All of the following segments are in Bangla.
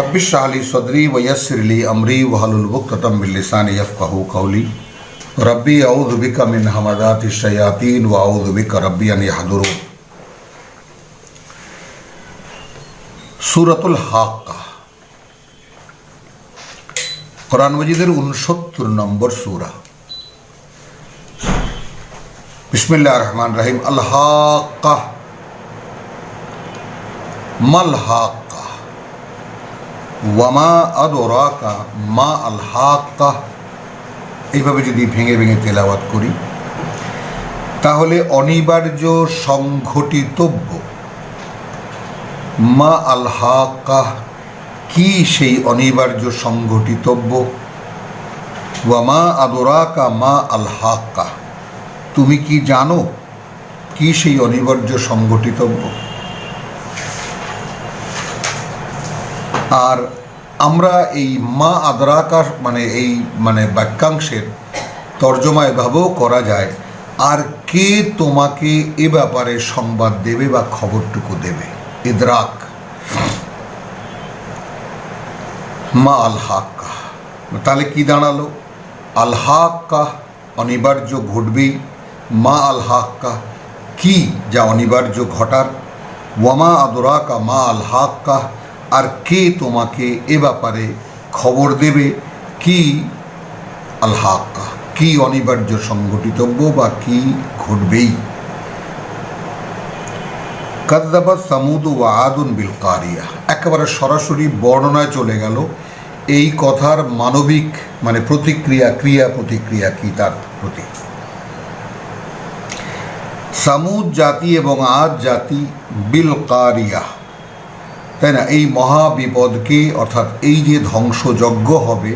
रब्बिश इश्रह ली सदरी वयस्सिर ली अमरी वहलुल उक़दतम मिन लिसानी यफ़क़हू क़ौली रब्बी अऊज़ु बिका मिन हमाज़ातिश शयातीन व अऊज़ु बिका रब्बी अन यहज़ुरून। सूरतुल हाक़्क़ा कुरान मजीदेर 69 नम्बर सूरा। बिस्मिल्लाहिर रहमानिर रहीम। अल हाक़्क़ा मल हाक़्क़ा वमा अदराका मा अल हाक़्क़ा। এইভাবে যদি ভেঙে ভেঙে তেলাওয়াত করি তাহলে অনিবার্য সংঘটিতব্য মা আল হাক্কা, কি সেই অনিবার্য সংঘটিতব্য, ওয়া মা আদরাকা মা আল হাক্কা, তুমি কি জানো কি সেই অনিবার্য সংঘটিতব্য। আর আমরা এই মা আদরাকা এই বাক্যাংশের তর্জমা এভাবেও করা যায়, আর কে তোমাকে এ ব্যাপারে সংবাদ দেবে বা খবরটুকু দেবে। ইদরাক মা আল হাক্কা, তাহলে কি দাঁড়ালো? আল হাক্কা অনিবার্য ঘটবেই, মা আল হাক্কা কি যা অনিবার্য ঘটার, ওয়ামা আদরাকা মা আল হাক্কা আর কে তোমাকে এ ব্যাপারে খবর দেবে কি আল হাক্কা, কি অনিবার্য সংঘটিতব্য বা কি ঘটবেই। কাযযাবাত সামুদ ওয়া আদুন বিল কারিয়া, একেবারে সরাসরি বর্ণনায় চলে গেল এই কথার মানবিক প্রতিক্রিয়া, ক্রিয়া প্রতিক্রিয়া কি তার প্রতি। সামুদ জাতি এবং আদ জাতি বিল কারিয়া, তাই না, এই মহাবিপদকে অর্থাৎ এই যে ধ্বংসযজ্ঞ হবে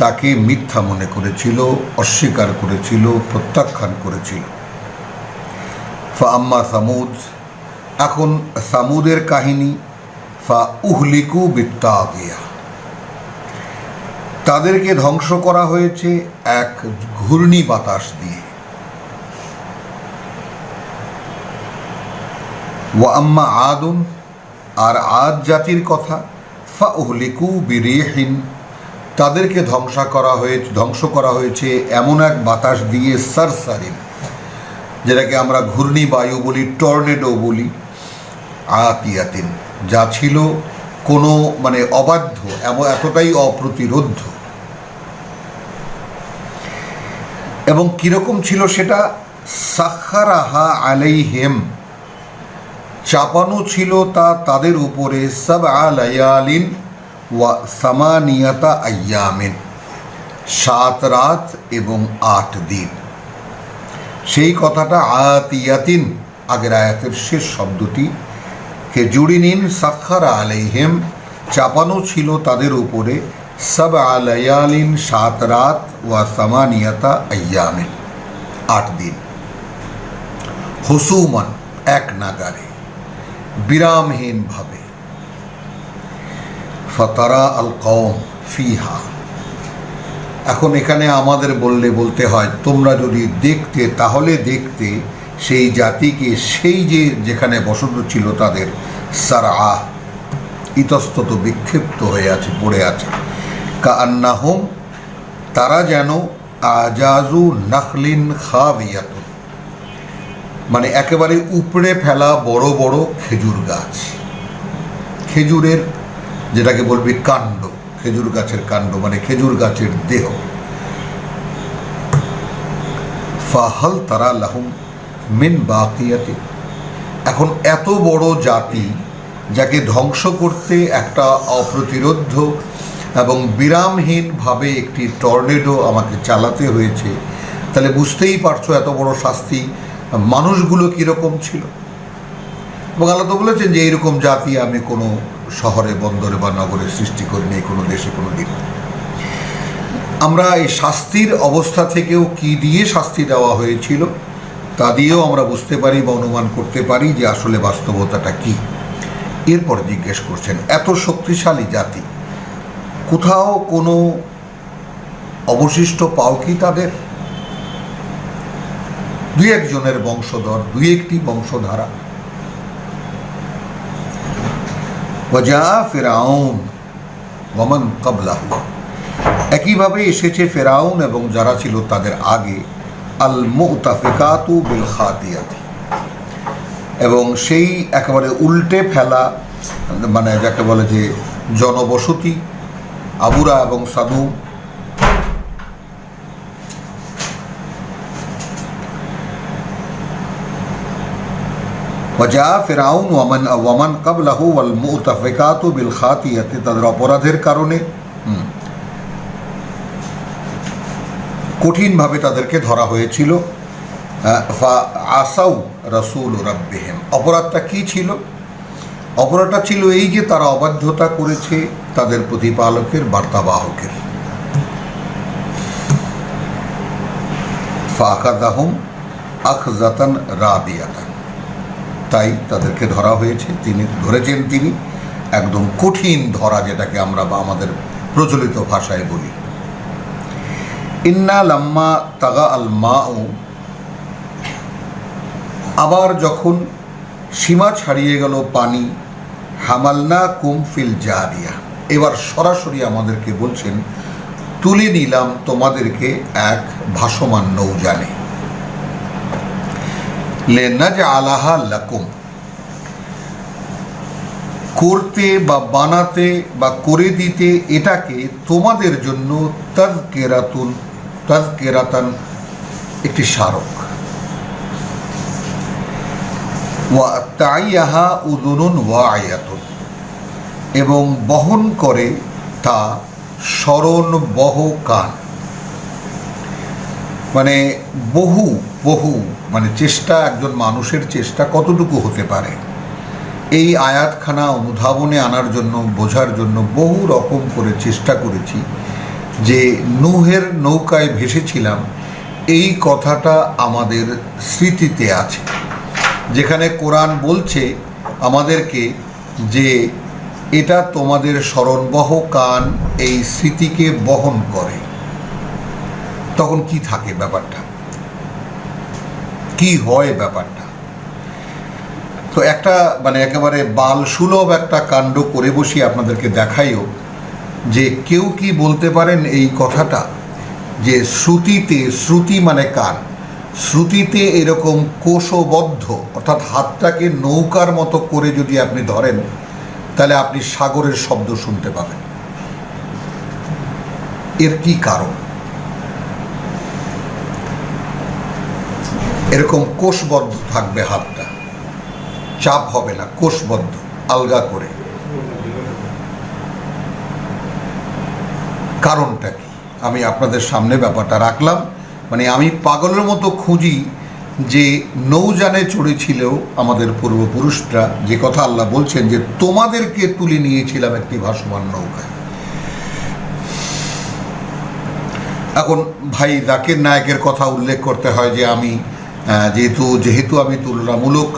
তাকে মিথ্যা মনে করেছিল, অস্বীকার করেছিল, প্রত্যাখ্যান করেছিল। ফা আম্মা সামুদ, এখন সামুদের কাহিনী। ফা উহলিকু বিত্তাগিয়া, তাদেরকে ধ্বংস করা হয়েছে এক ঘূর্ণি বাতাস দিয়ে। ওয়া আম্মা আদুন, আর আদ জাতির কথা। ফা উহলিকু বিরিহিন, তাদেরকে ধ্বংস করা হয়েছে এমন এক বাতাস দিয়ে, সারসারিন, যেটাকে আমরা ঘূর্ণি বায়ু বলি, টর্নেডো বলি, আতিয়াতিন, যা ছিল কোনো অবাধ্য, এতটাই অপ্রতিরোধ্য। এবং কিরকম ছিল সেটা? সাখারাহা আলাইহিম, চাপানো ছিল তা তাদের উপরে, সাবআ লায়ালিন ওয়া সামানিয়াতা আইয়ামিন, 7 রাত এবং 8 দিন। সেই কথাটা আতিয়াতিন, আগের আয়াতের শেষ শব্দটি কে জুড়ে নিন। সাখারা আলাইহিম, চাপানো ছিল তাদের উপরে, সাবআ লায়ালিন, 7 রাত, ওয়া সামানিয়াতা আইয়ামিন, 8 দিন। হুসুমান, এক নাগারে, বিরামহীনভাবে। ফাতারা আল কওম ফিহা, এখন এখানে আমাদের বলতে হয় তোমরা যদি দেখতে তাহলে দেখতে সেই জাতিকে, সেই যেখানে বসত ছিল তাদের, সারআ, ইতস্তত বিক্ষিপ্ত হয়ে আছে, পড়ে আছে। কাআন্নাহুম, তারা যেন আজাজু নাখলিন খাবিয়াতুন, একেবারে উপড়ে ফেলা বড় বড় খেজুর গাছ, খেজুরের যেটাকে বলবি কাণ্ড, খেজুর গাছের কাণ্ড খেজুর গাছের দেহ। ফাহাল তারা লাহুম মিন বাকিয়াতি, এখন এত বড় জাতি যাকে ধ্বংস করতে একটা অপ্রতিরোধ্য এবং বিরামহীনভাবে একটি টর্নেডো আমাকে চালাতে হয়েছে, তাহলে বুঝতেই পারছো এত বড় শাস্তি মানুষগুলো কীরকম ছিল। এবং আল্লাহ তো বলেছেন যে এইরকম জাতি আমি কোনো শহরে, বন্দরে বা নগরে সৃষ্টি করিনি, কোনো দেশে কোনো দিন। আমরা এই শাস্তির অবস্থা থেকেও কি দিয়ে শাস্তি দেওয়া হয়েছিল তা দিয়েও আমরা বুঝতে পারি বা অনুমান করতে পারি যে আসলে বাস্তবতাটা কি। এরপর জিজ্ঞেস করছেন, এত শক্তিশালী জাতি, কোথাও কোনো অবশিষ্ট পাও কি তাদের? 2-1 জনের বংশধর, 2-1টি বংশধারা। ওয়াজা ফিরাউন, ওয়ামান ক্বাবলাহু, একইভাবে এসেছে ফেরাউন এবং যারা ছিল তাদের আগে, আল মুতাফিকাতু বিল খাতিয়াতি, এবং সেই একেবারে উল্টে ফেলা, মানে যাকে বলে যে জনবসতি, আবুরা এবং সাদু। ওয়াজা ফিরাউন ওয়ামান ক্বাবলাহু ওয়াল মুতাফিকাতু বিল খাতিয়াতি, তাদের অপরাধের কারণে কঠিনভাবে তাদেরকে ধরা হয়েছিল। আসাউ রাসূল রাব্বিহিম, অপরাধটা কি ছিল? অপরাধটা ছিল এই যে তারা অবাধ্যতা করেছে তাদের প্রতিপালকের বার্তাবাহকের। ফাআখাযাহুম আখযাতান রাদিয়াতান, তাই তাদেরকে ধরা হয়েছে, তিনি ধরেছেন তিনি একদম কঠিন ধরা, যেটাকে আমরা বা আমাদের প্রচলিত ভাষায় বলি। ইন্না লাম্মা তাগা আল মাউ, আবার যখন সীমা ছাড়িয়ে গেল পানি, হামালনা কুম ফিল জারিয়া, এবার সরাসরি আমাদেরকে বলছেন তুলে নিলাম তোমাদেরকে এক ভাসমান নৌযানে। লিনাজআলাহা লাকুম, করতে বা বানাতে বা করে দিতে এটাকে তোমাদের জন্য তাযকিরাতান, একটি স্মারক। ওয়া তাইয়াহা উযুনুন ওয়াইয়াতুন, এবং বহন করে তা স্মরণবহ কান। মানে বহু বহু মানে চেষ্টা, একজন মানুষের চেষ্টা কতটুকু হতে পারে, এই আয়াতখানা অনুধাবনে আনার জন্য, বোঝার জন্য বহু রকম করে চেষ্টা করেছি। যে নূহের নৌকায় ভেসেছিলাম, এই কথাটা আমাদের স্মৃতিতে আছে, যেখানে কোরআন বলছে আমাদেরকে যে এটা তোমাদের স্মরণবহ কান এই স্মৃতিকে বহন করে। তখন কি থাকে ব্যাপারটা, কি হয় ব্যাপারটা? তো একটা মানে একেবারে বাল সুলভ একটা কাণ্ড করে বসি আপনাদেরকে দেখাইও, যে কেউ কি বলতে পারেন এই কথাটা, যে শ্রুতিতে, শ্রুতি মানে কান, শ্রুতিতে এরকম কোষবদ্ধ, অর্থাৎ হাতটাকে নৌকার মতো করে যদি আপনি ধরেন, তাহলে আপনি সাগরের শব্দ শুনতে পাবেন। এর কি কারণ? এরকম কোষবদ্ধ থাকবে হাতটা, চাপ হবে না, কোষবদ্ধ, আলগা করে। কারণটা কি? আমি আপনাদের সামনে ব্যাপারটা রাখলাম। মানে আমি পাগলের মতো খুঁজি যে নৌযানে চড়েছিল আমাদের পূর্বপুরুষরা, যে কথা আল্লাহ বলছেন যে তোমাদেরকে তুলে নিয়েছিলাম একটি ভাসমান নৌকায়। এখন ভাই জাকির নায়েকের কথা উল্লেখ করতে হয় যে আমি যেহেতু আমি তুলনামূলক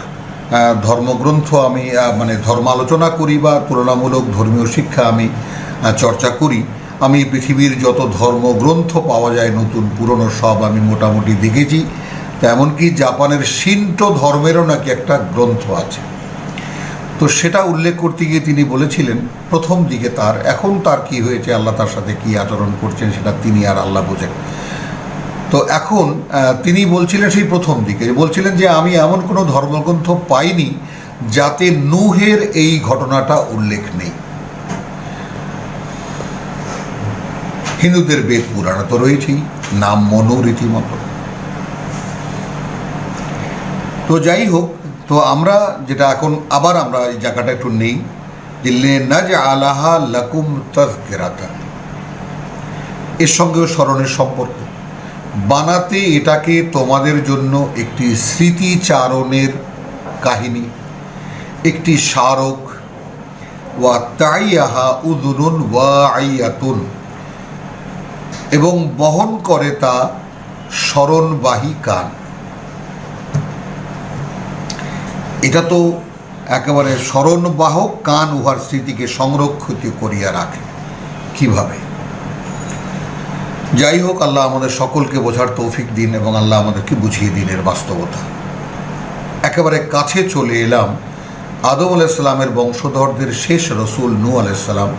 ধর্মগ্রন্থ আমি মানে ধর্মালোচনা করি বা তুলনামূলক ধর্মীয় শিক্ষা আমি চর্চা করি, আমি পৃথিবীর যত ধর্মগ্রন্থ পাওয়া যায় নতুন পুরনো সব আমি মোটামুটি দেখেছি। তা এমনকি জাপানের শিন্টো ধর্মেরও নাকি একটা গ্রন্থ আছে। তো সেটা উল্লেখ করতে গিয়ে তিনি বলেছিলেন প্রথম দিকে এখন তার কি হয়েছে, আল্লাহ তার সাথে কি আচরণ করছেন সেটা তিনি আর আল্লাহ বোঝেন। তো এখন তিনি বলছিলেন সেই প্রথম দিকে বলছিলেন যে আমি এমন কোনো ধর্মগ্রন্থ পাইনি যাতে নূহের এই ঘটনাটা উল্লেখ নেই। হিন্দুদের বেদ পুরাণ তো রয়েছেই, নাম মনু রীতিমতো। তো যাই হোক, তো আমরা যেটা এখন আবার আমরা এই জায়গাটা একটু নেই, যে লিনাজআলাহা লাকুম তাযকিরাতান, এর সঙ্গেও স্মরণের সম্পর্ক। বানাতে এটাকে তোমাদের জন্য একটি স্মৃতিচারণের কাহিনী, একটি স্মারক। ওয়া তাইয়াহা উযুনুন ওয়াইয়াতুন, এবং বহন করে তা স্মরণবাহী কান। এটা তো একেবারে স্মরণবাহক কান উহার স্মৃতিকে সংরক্ষিত করিয়া রাখে। কিভাবে? যাই হোক, আল্লাহ আমাদের সকলকে বোঝার তৌফিক দিন এবং আল্লাহ আমাদেরকে বুঝিয়ে দিন এর বাস্তবতা। একেবারে কাছে চলে এলাম আদম আলাইহিস সালামের বংশধরদের শেষ রসুল নূহ আলাইহিস সালাম,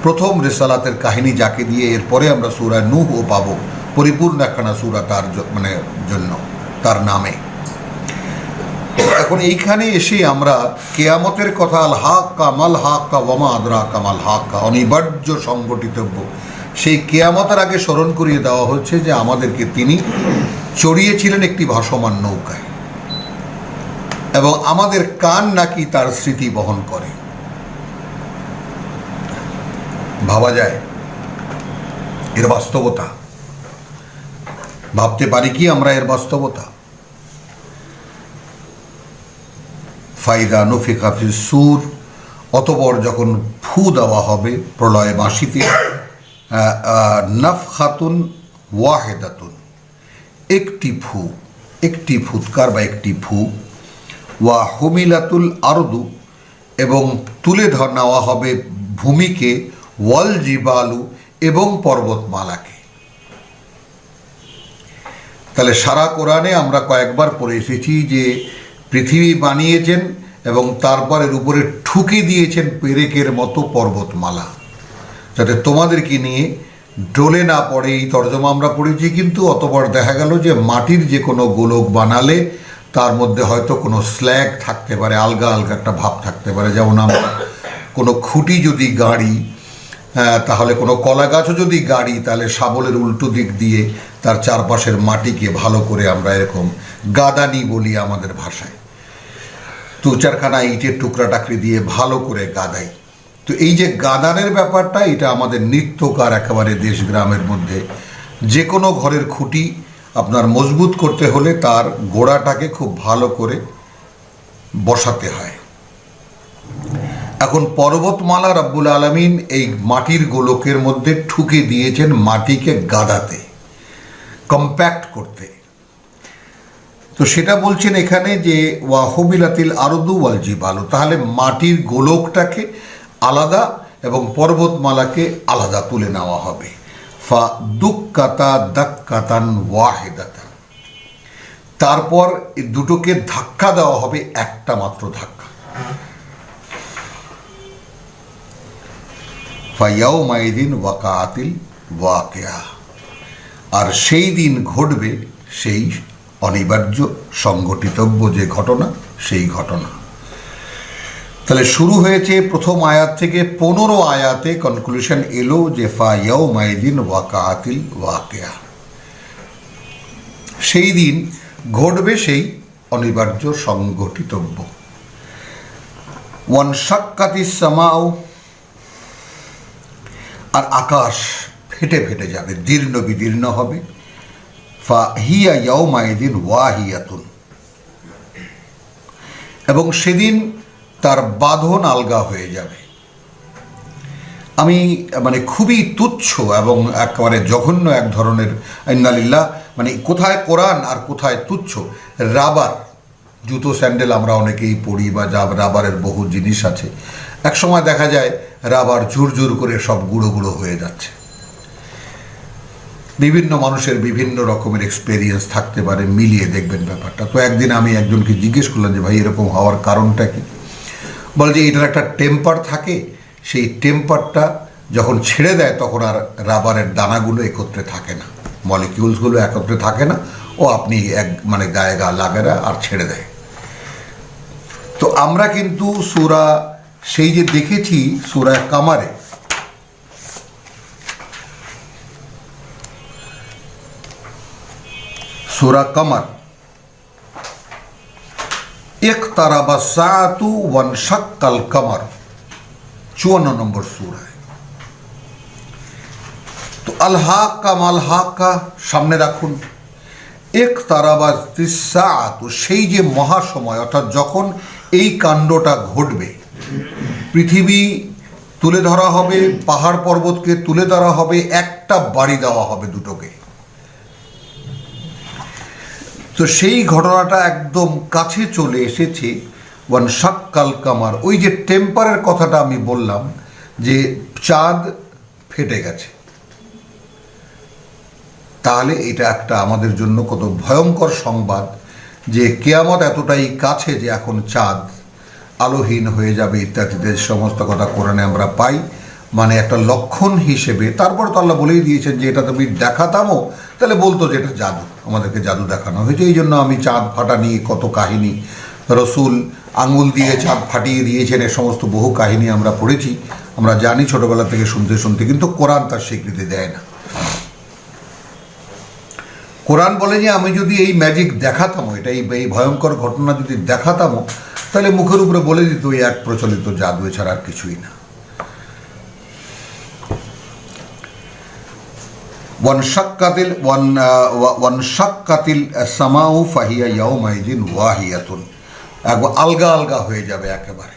প্রথম রিসালাতের কাহিনী যাকে দিয়ে এরপরে আমরা সূরা নূহও পাবো, পরিপূর্ণ একখানা সূরা তার জন্য, তার নামে। এখন এইখানে এসে আমরা কেয়ামতের কথা, আল হাক্কা মাল হাক্কা ওয়ামা আদরাকা মাল হাক্কা, অনিবার্য সংগঠিতব্য, সেই কেয়ামতের আগে স্মরণ করিয়ে দেওয়া হচ্ছে যে আমাদেরকে তিনি চড়িয়েছিলেন একটি ভাসমান নৌকায়, এবং আমাদের কান নাকি তার স্মৃতি বহন করে। ভাবা যায় এর বাস্তবতা? ভাবতে পারি কি আমরা এর বাস্তবতা? ফাইদা নুফিখা ফিস সূর, অতঃপর যখন ফু দেওয়া হবে প্রলয় বাঁশিতে, নাফখাতুন ওয়াহেদাতুন, একটি ফু, একটি ফুৎকার বা একটি ফু, ওয়া হুমিলাতুল আরদু, এবং তুলে নেওয়া হবে ভূমিকে, ওয়াল জিবালু, এবং পর্বতমালাকে। তাহলে সারা কোরআনে আমরা কয়েকবার পড়ে এসেছি যে পৃথিবী বানিয়েছেন এবং তারপর এর উপরে ঠুকে দিয়েছেন পেরেকের মতো পর্বতমালা, যাতে তোমাদেরকে নিয়ে ডলে না পড়ে। এই তর্জমা আমরা পড়েছি, কিন্তু অতপর দেখা গেল যে মাটির যে কোনো গোলক বানালে তার মধ্যে হয়তো কোনো স্ল্যাগ থাকতে পারে, আলগা আলগা একটা ভাব থাকতে পারে। যেমন আমরা কোনো খুঁটি যদি গাড়ি, তাহলে কোনো কলা গাছও যদি গাড়ি, তাহলে শাবলের উল্টো দিক দিয়ে তার চারপাশের মাটিকে ভালো করে আমরা এরকম গাদানি বলি আমাদের ভাষায়, দু চারখানা ইটের টুকরা টাকরি দিয়ে ভালো করে গাদাই। তো এই যে গাদানের ব্যাপারটা, এটা আমাদের নিত্যকার একেবারে দেশ গ্রামের মধ্যে। যে কোনো ঘরের খুঁটি আপনার মজবুত করতে হলে তার গোড়াটাকে খুব ভালো করে বসাতে হয়। এখন পর্বতমালা রব্বুল আলামিন এই মাটির গোলকের মধ্যে ঠুকে দিয়েছেন মাটিকে গাদাতে, কম্প্যাক্ট করতে। তো সেটা বলছেন এখানে যে ওয়া হুমিলাতিল আরদু ওয়াল জিবালু, তাহলে মাটির গোলকটাকে আলাদা এবং পর্বতমালাকে আলাদা তুলে নেওয়া হবে। ফা দুক্কাতা দাক্কাতান ওয়াহিদাতান, তারপর এই দুটোকে ধাক্কা দেওয়া হবে, একটা মাত্র ধাক্কা। ফায়াউমাইদিন ওয়াকাআতিল ওয়াকিয়া, আর সেই দিন ঘটবে সেই অনিবার্য সংঘটিতব্য যে ঘটনা, সেই ঘটনা। তাহলে শুরু হয়েছে প্রথম আয়াত থেকে 15 আয়াতে কনক্লুশন এলো যে ফায়াউমাইদিন ওয়াকাআতিল ওয়াকিয়া, সেই দিন ঘটবে সেই অনিবার্য সংঘটিতব্য। ওয়ানশাক্কাতিস সামাউ, আর আকাশ ফেটে ফেটে যাবে, দীর্ণ বিদীর্ণ হবে। ফাহিয়া ইয়াউমাইদিন ওয়াহিয়াতুন, এবং সেদিন তার বাঁধন আলগা হয়ে যাবে। আমি খুবই তুচ্ছ এবং একেবারে জঘন্য এক ধরনের, ইন্নালিল্লাহ, কোথায় কোরআন আর কোথায় তুচ্ছ। রাবার জুতো স্যান্ডেল আমরা অনেকেই পরি, বা রাবারের বহু জিনিস আছে। এক সময় দেখা যায় রাবার ঝুরঝুর করে সব গুঁড়ো গুঁড়ো হয়ে যাচ্ছে। বিভিন্ন মানুষের বিভিন্ন রকমের এক্সপেরিয়েন্স থাকতে পারে, মিলিয়ে দেখবেন ব্যাপারটা। তো একদিন আমি একজনকে জিজ্ঞেস করলাম যে ভাই এরকম হওয়ার কারণটা কি? বলে যে এটার একটা টেম্পার থাকে, সেই টেম্পারটা যখন ছেড়ে দেয় তখন আর রাবারের দানাগুলো একত্রে থাকে না, মলিকিউলসগুলো একত্রে থাকে না, ও আপনি গায়ে গা লাগে না আর ছেড়ে দেয়। তো আমরা কিন্তু সূরা সেই যে দেখেছি সূরা কামারে, সূরা কামার ইকতারাবা সাআতু ওয়ানশাক্কাল কামার, 54 নম্বর সূরায়। তো আল হাক্কা মাল হাক্কা সামনে রাখুন। ইকতারাবাতিস সাআতু, সেই যে মহাসময়, অর্থাৎ যখন এই কাণ্ডটা ঘটবে, পৃথিবী তুলে ধরা হবে, পাহাড় পর্বতকে তুলে ধরা হবে, একটা বাড়ি দেওয়া হবে দুটোকে। তো সেই ঘটনাটা একদম কাছে চলে এসেছে। ওয়ানশাক্কাল কামার, ওই যে টেম্পারের কথাটা আমি বললাম, যে চাঁদ ফেটে গেছে, তাহলে এটা একটা আমাদের জন্য কত ভয়ঙ্কর সংবাদ যে কিয়ামত এতটাই কাছে যে এখন চাঁদ আলোহীন হয়ে যাবে ইত্যাদিতে সমস্ত কথা কোরআনে আমরা পাই। মানে একটা লক্ষণ হিসেবে। তারপর তো আল্লাহ বলেই দিয়েছেন যে এটা তুমি দেখাতামও, তাহলে বলতো যে এটা জাদু, আমাদেরকে জাদু দেখানো হয়েছে। এই জন্য আমি চাঁদ ফাটা নিয়ে কত কাহিনী, রসুল আঙুল দিয়ে চাঁদ ফাটিয়ে দিয়েছেন, এ সমস্ত বহু কাহিনী আমরা পড়েছি, আমরা জানি ছোটবেলা থেকে শুনতে শুনতে। কিন্তু কোরআন তার স্বীকৃতি দেয় না। কোরআন বলে যে আমি যদি এই ম্যাজিক দেখাতামও, এটা এই ভয়ঙ্কর ঘটনা যদি দেখাতামও, তাহলে মুখের উপরে বলে দিত এই এক প্রচলিত জাদু, ছাড়া আর কিছুই না। ওয়ানশাক্কাতিল সামাউ ফাহিয়া ইয়াউমাইযিন ওয়াহিয়াতুন, আলগা আলগা হয়ে যাবে, একেবারে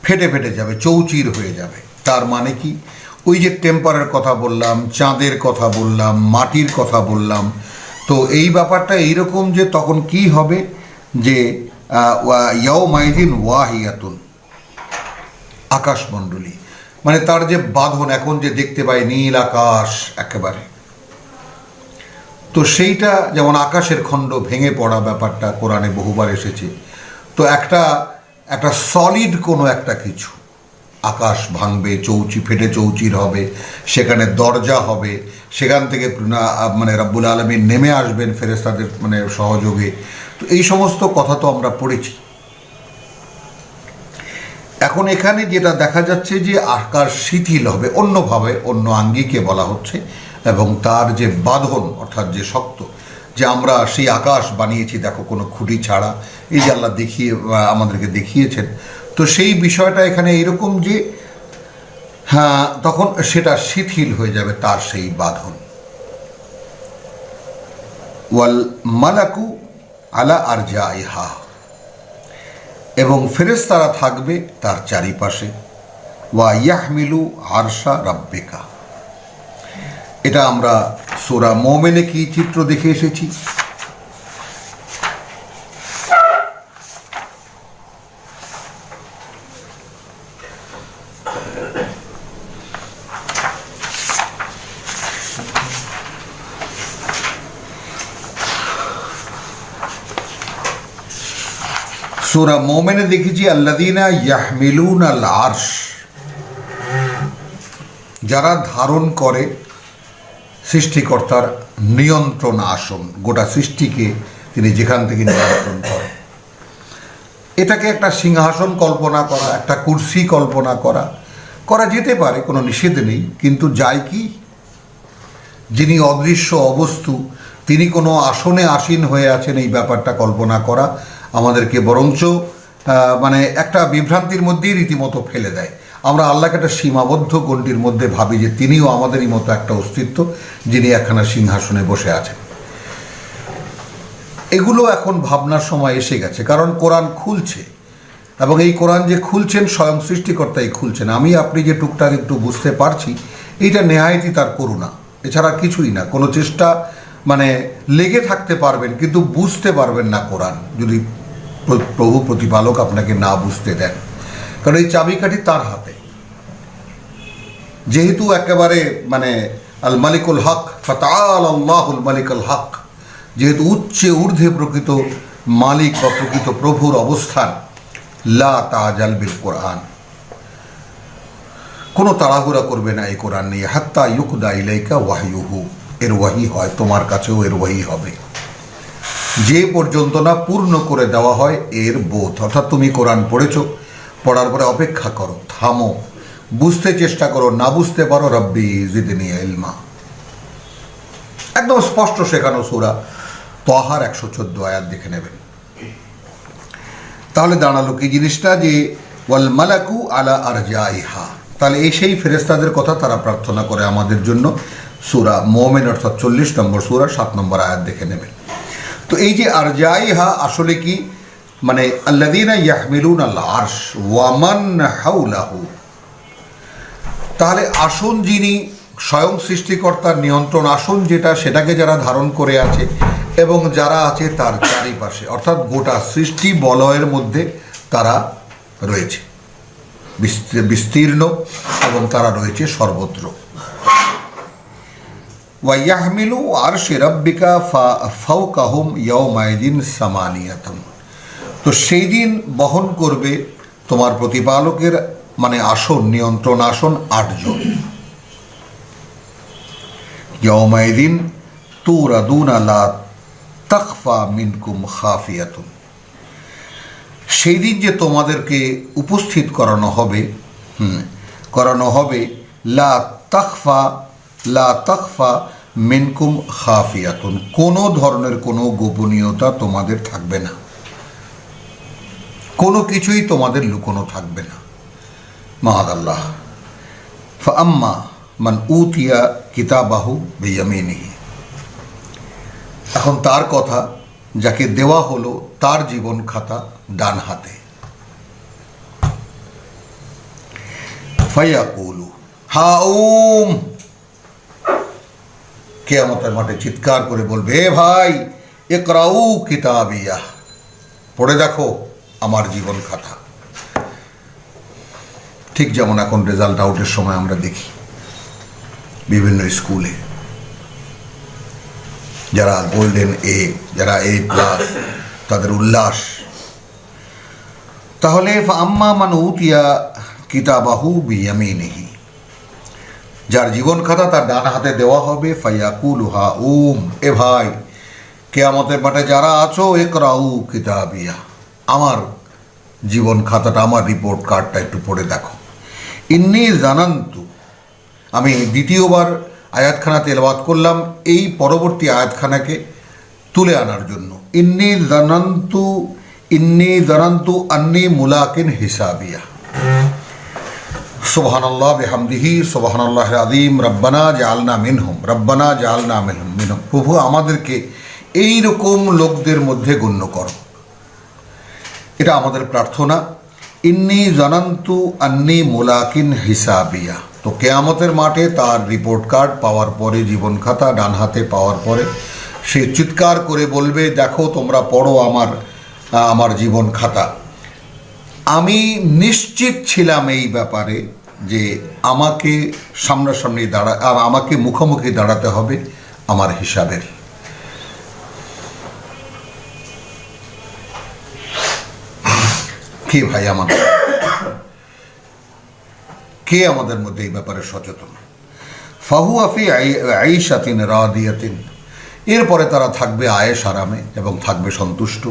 ফেটে ফেটে যাবে, চৌচির হয়ে যাবে। তার মানে কি? ওই যে টেম্পারের কথা বললাম, চাঁদের কথা বললাম, মাটির কথা বললাম, তো এই ব্যাপারটা এইরকম যে তখন কি হবে যে ইয়াউমাইযিন ওয়াহিয়াতুন, আকাশমণ্ডলী, মানে তার যে বাঁধন, এখন যে দেখতে পাই নীল আকাশ একেবারে, তো সেইটা যেমন আকাশের খণ্ড ভেঙে পড়া ব্যাপারটা কোরআনে বহুবার এসেছে। তো একটা সলিড কোনো একটা কিছু, আকাশ ভাঙবে, চৌচি ফেটে চৌচির হবে, সেখানে দরজা হবে, সেখান থেকে মানে রব্বুল আলামিন নেমে আসবেন ফেরেশতাদের মানে সহযোগে। তো এই সমস্ত কথা তো আমরা পড়েছি। এখন এখানে যেটা দেখা যাচ্ছে যে আকাশ শিথিল হবে, অন্যভাবে অন্য আঙ্গিকে বলা হচ্ছে, এবং তার যে বাঁধন অর্থাৎ যে শক্ত, যে আমরা সেই আকাশ বানিয়েছি দেখো কোনো খুঁটি ছাড়া, এই যে আল্লাহ আমাদেরকে দেখিয়েছেন, তো সেই বিষয়টা এখানে এইরকম যে হ্যাঁ তখন সেটা শিথিল হয়ে যাবে তার সেই বাঁধন। ওয়াল মালাকু আলা আরজাইহা, এবং ফেরেশতারা থাকবে তার চারিপাশে। ওয়া ইয়াহমিলু আরশা রাব্বিকা, এটা আমরা সূরা মুমিনে কি চিত্র দেখে এসেছি। সূরা মুমিনে দেখেছি আল্লাযীনা ইয়াহমিলুনাল আরশ, যারা ধারণ করে সৃষ্টিকর্তার নিয়ন্ত্রণ আসন, গোটা সৃষ্টিকে তিনি যেখান থেকে নিয়ন্ত্রণ করেন। এটাকে একটা সিংহাসন কল্পনা করা, একটা কুরসি কল্পনা করা যেতে পারে, কোনো নিষেধ নেই। কিন্তু যায় কি, যিনি অদৃশ্য অবস্তু তিনি কোনো আসনে আসীন হয়ে আছেন, এই ব্যাপারটা কল্পনা করা আমাদেরকে বরঞ্চ মানে একটা বিভ্রান্তির মধ্যেই রীতিমতো ফেলে দেয়। আমরা আল্লাহকে একটা সীমাবদ্ধ গণ্ডির মধ্যে ভাবি যে তিনিও আমাদেরই মতো একটা অস্তিত্ব, যিনি একখানা সিংহাসনে বসে আছেন। এগুলো এখন ভাবনার সময় এসে গেছে, কারণ কোরআন খুলছে, এবং এই কোরআন যে খুলছেন স্বয়ং সৃষ্টিকর্তাই খুলছেন। আমি আপনি যে টুকটাক একটু বুঝতে পারছি, এইটা নেহায়েতই তার করুণা, এছাড়া কিছুই না। কোনো চেষ্টা মানে লেগে থাকতে পারবেন কিন্তু বুঝতে পারবেন না কোরআন, যদি প্রভু প্রতিপালক আপনাকে না বুঝতে দেন, কারণ এই চাবিকাঠি তার হাতে। যেহেতু একেবারে মানে আল মালিকুল হক, ফাতাআলা আল্লাহুল মালিকুল হক, যেহেতু উচ্চে ঊর্ধ্বে প্রকৃত মালিক বা প্রকৃত প্রভুর অবস্থান, লা তাজাল বিল কোরআন, কোনো তাড়াহুড়া করবে না এই কোরআন নিয়ে। হাত্তা ইউকদা ইলাইকা ওয়াহয়ুহু, এর ওয়াহি হয়, তোমার কাছেও এর ওয়াহি হবে, যে পর্যন্ত না পূর্ণ করে দেওয়া হয় এর বোধ। অর্থাৎ তুমি কোরআন পড়েছ, পড়ার পরে অপেক্ষা করো, থামো, বুঝতে চেষ্টা করো, না বুঝতে পারো রব্বি জিদনি ইলমা। একদম স্পষ্ট শেখানো সূরা তাহার 114 আয়াত দেখে নেবেন। তাহলে দাঁড়ালো কি জিনিসটা, যে ওয়াল মালাকু আলা আরজাইহা, তাহলে এই সেই ফেরেশতাদের কথা তারা প্রার্থনা করে আমাদের জন্য। সূরা মুমিন অর্থাৎ 40 নম্বর সূরা 7 নম্বর আয়াত দেখে নেবেন। তো এই যে আরজাইহা আসলে কি, মানে আল্লাযীনা ইয়াহমিলুনাল আরশ ওয়া মান হাওলাহু, তাহলে আসন যিনি স্বয়ং সৃষ্টিকর্তার নিয়ন্ত্রণ আসন যেটা, সেটাকে যারা ধারণ করে আছে এবং যারা আছে তার চারিপাশে, অর্থাৎ গোটা সৃষ্টি বলয়ের মধ্যে তারা রয়েছে, বিস্তীর্ণ, এবং তারা রয়েছে সর্বত্র। ওয়া ইয়াহমিলু আরশে রাব্বিকা ফাওকাহুম ইয়াওমাইযিন সামানিয়াতুন, তো সেই দিন বহন করবে তোমার প্রতিপালকের মানে আসন, নিয়ন্ত্রণ আসন 8 জন। ইয়াউমাইদিন তুরাদুনা লা তাখফা মিনকুম খাফিয়াতুন, সেই দিন যে তোমাদেরকে উপস্থিত করানো হবে লা তাখফা মিনকুম খাফিয়াতুন, কোনো ধরনের কোনো গোপনীয়তা তোমাদের থাকবে না, কোনো কিছুই তোমাদের লুকোনো থাকবে না। মাহাদাল্লাহ। ফাআম্মা মান উতিয়া কিতাবাহু বিয়ামিনিহি, এখন তার কথা যাকে দেওয়া হলো তার জীবন খাতা ডান হাতে। ফায়াকুলু হাউম, কিয়ামতের মাঠে চিৎকার করে বলবে, এ ভাই ইকরাউ কিতাবিয়া, পড়ে দেখো আমার জীবন খাতা। ঠিক যেমন এখন রেজাল্ট আউটের সময় আমরা দেখি বিভিন্ন স্কুলে যারা গোল্ডেন এ, যারা A+, তাদের উল্লাস। তাহলে আম্মা মান উতিয়া কিতাবাহু বিয়ামিনিহি, যার জীবন খাতা তার ডান হাতে দেওয়া হবে, ফায়াকুলু হাউম, এ ভাই কিয়ামতের মাঠে যারা আছো ইকরাউ কিতাবিয়া, আমার জীবন খাতাটা, আমার রিপোর্ট কার্ডটা একটু পড়ে দেখো। ইন্নী জানান্তু, আমি দ্বিতীয়বার আয়াতখানা তেলাওয়াত করলাম এই পরবর্তী আয়াতখানাকে তুলে আনার জন্য। ইন্নী জানান্তু আন্নী মুলাকিন হিসাবিয়া। সুবহানাল্লাহ বিহামদিহি সুবহানাল্লাহিল আযীম, রব্বানা জাআলনা মিনহুম, রব্বানা জাআলনা মিনহুম। প্রভু আমাদেরকে এই রকম লোকদের মধ্যে গণ্য করো, এটা আমাদের প্রার্থনা। ইন্নী জানান্তু আন্নী মুলাকিন হিসাবিয়া, তো কিয়ামতের মাঠে তার রিপোর্ট কার্ড পাওয়ার পরে, জীবন খাতা ডান হাতে পাওয়ার পরে সে চিৎকার করে বলবে, দেখো তোমরা পড়ো আমার জীবন খাতা। আমি নিশ্চিত ছিলাম এই ব্যাপারে যে আমাকে সামনাসামনি আমাকে মুখোমুখি দাঁড়াতে হবে আমার হিসাবের। কে ভাই কে আমাদের মধ্যে এই ব্যাপারে সচেতন? ফাহুয়া ফি আইশাতিন রাদিয়াতিন, এরপরে তারা থাকবে আয়েশ আরামে এবং থাকবে সন্তুষ্ট।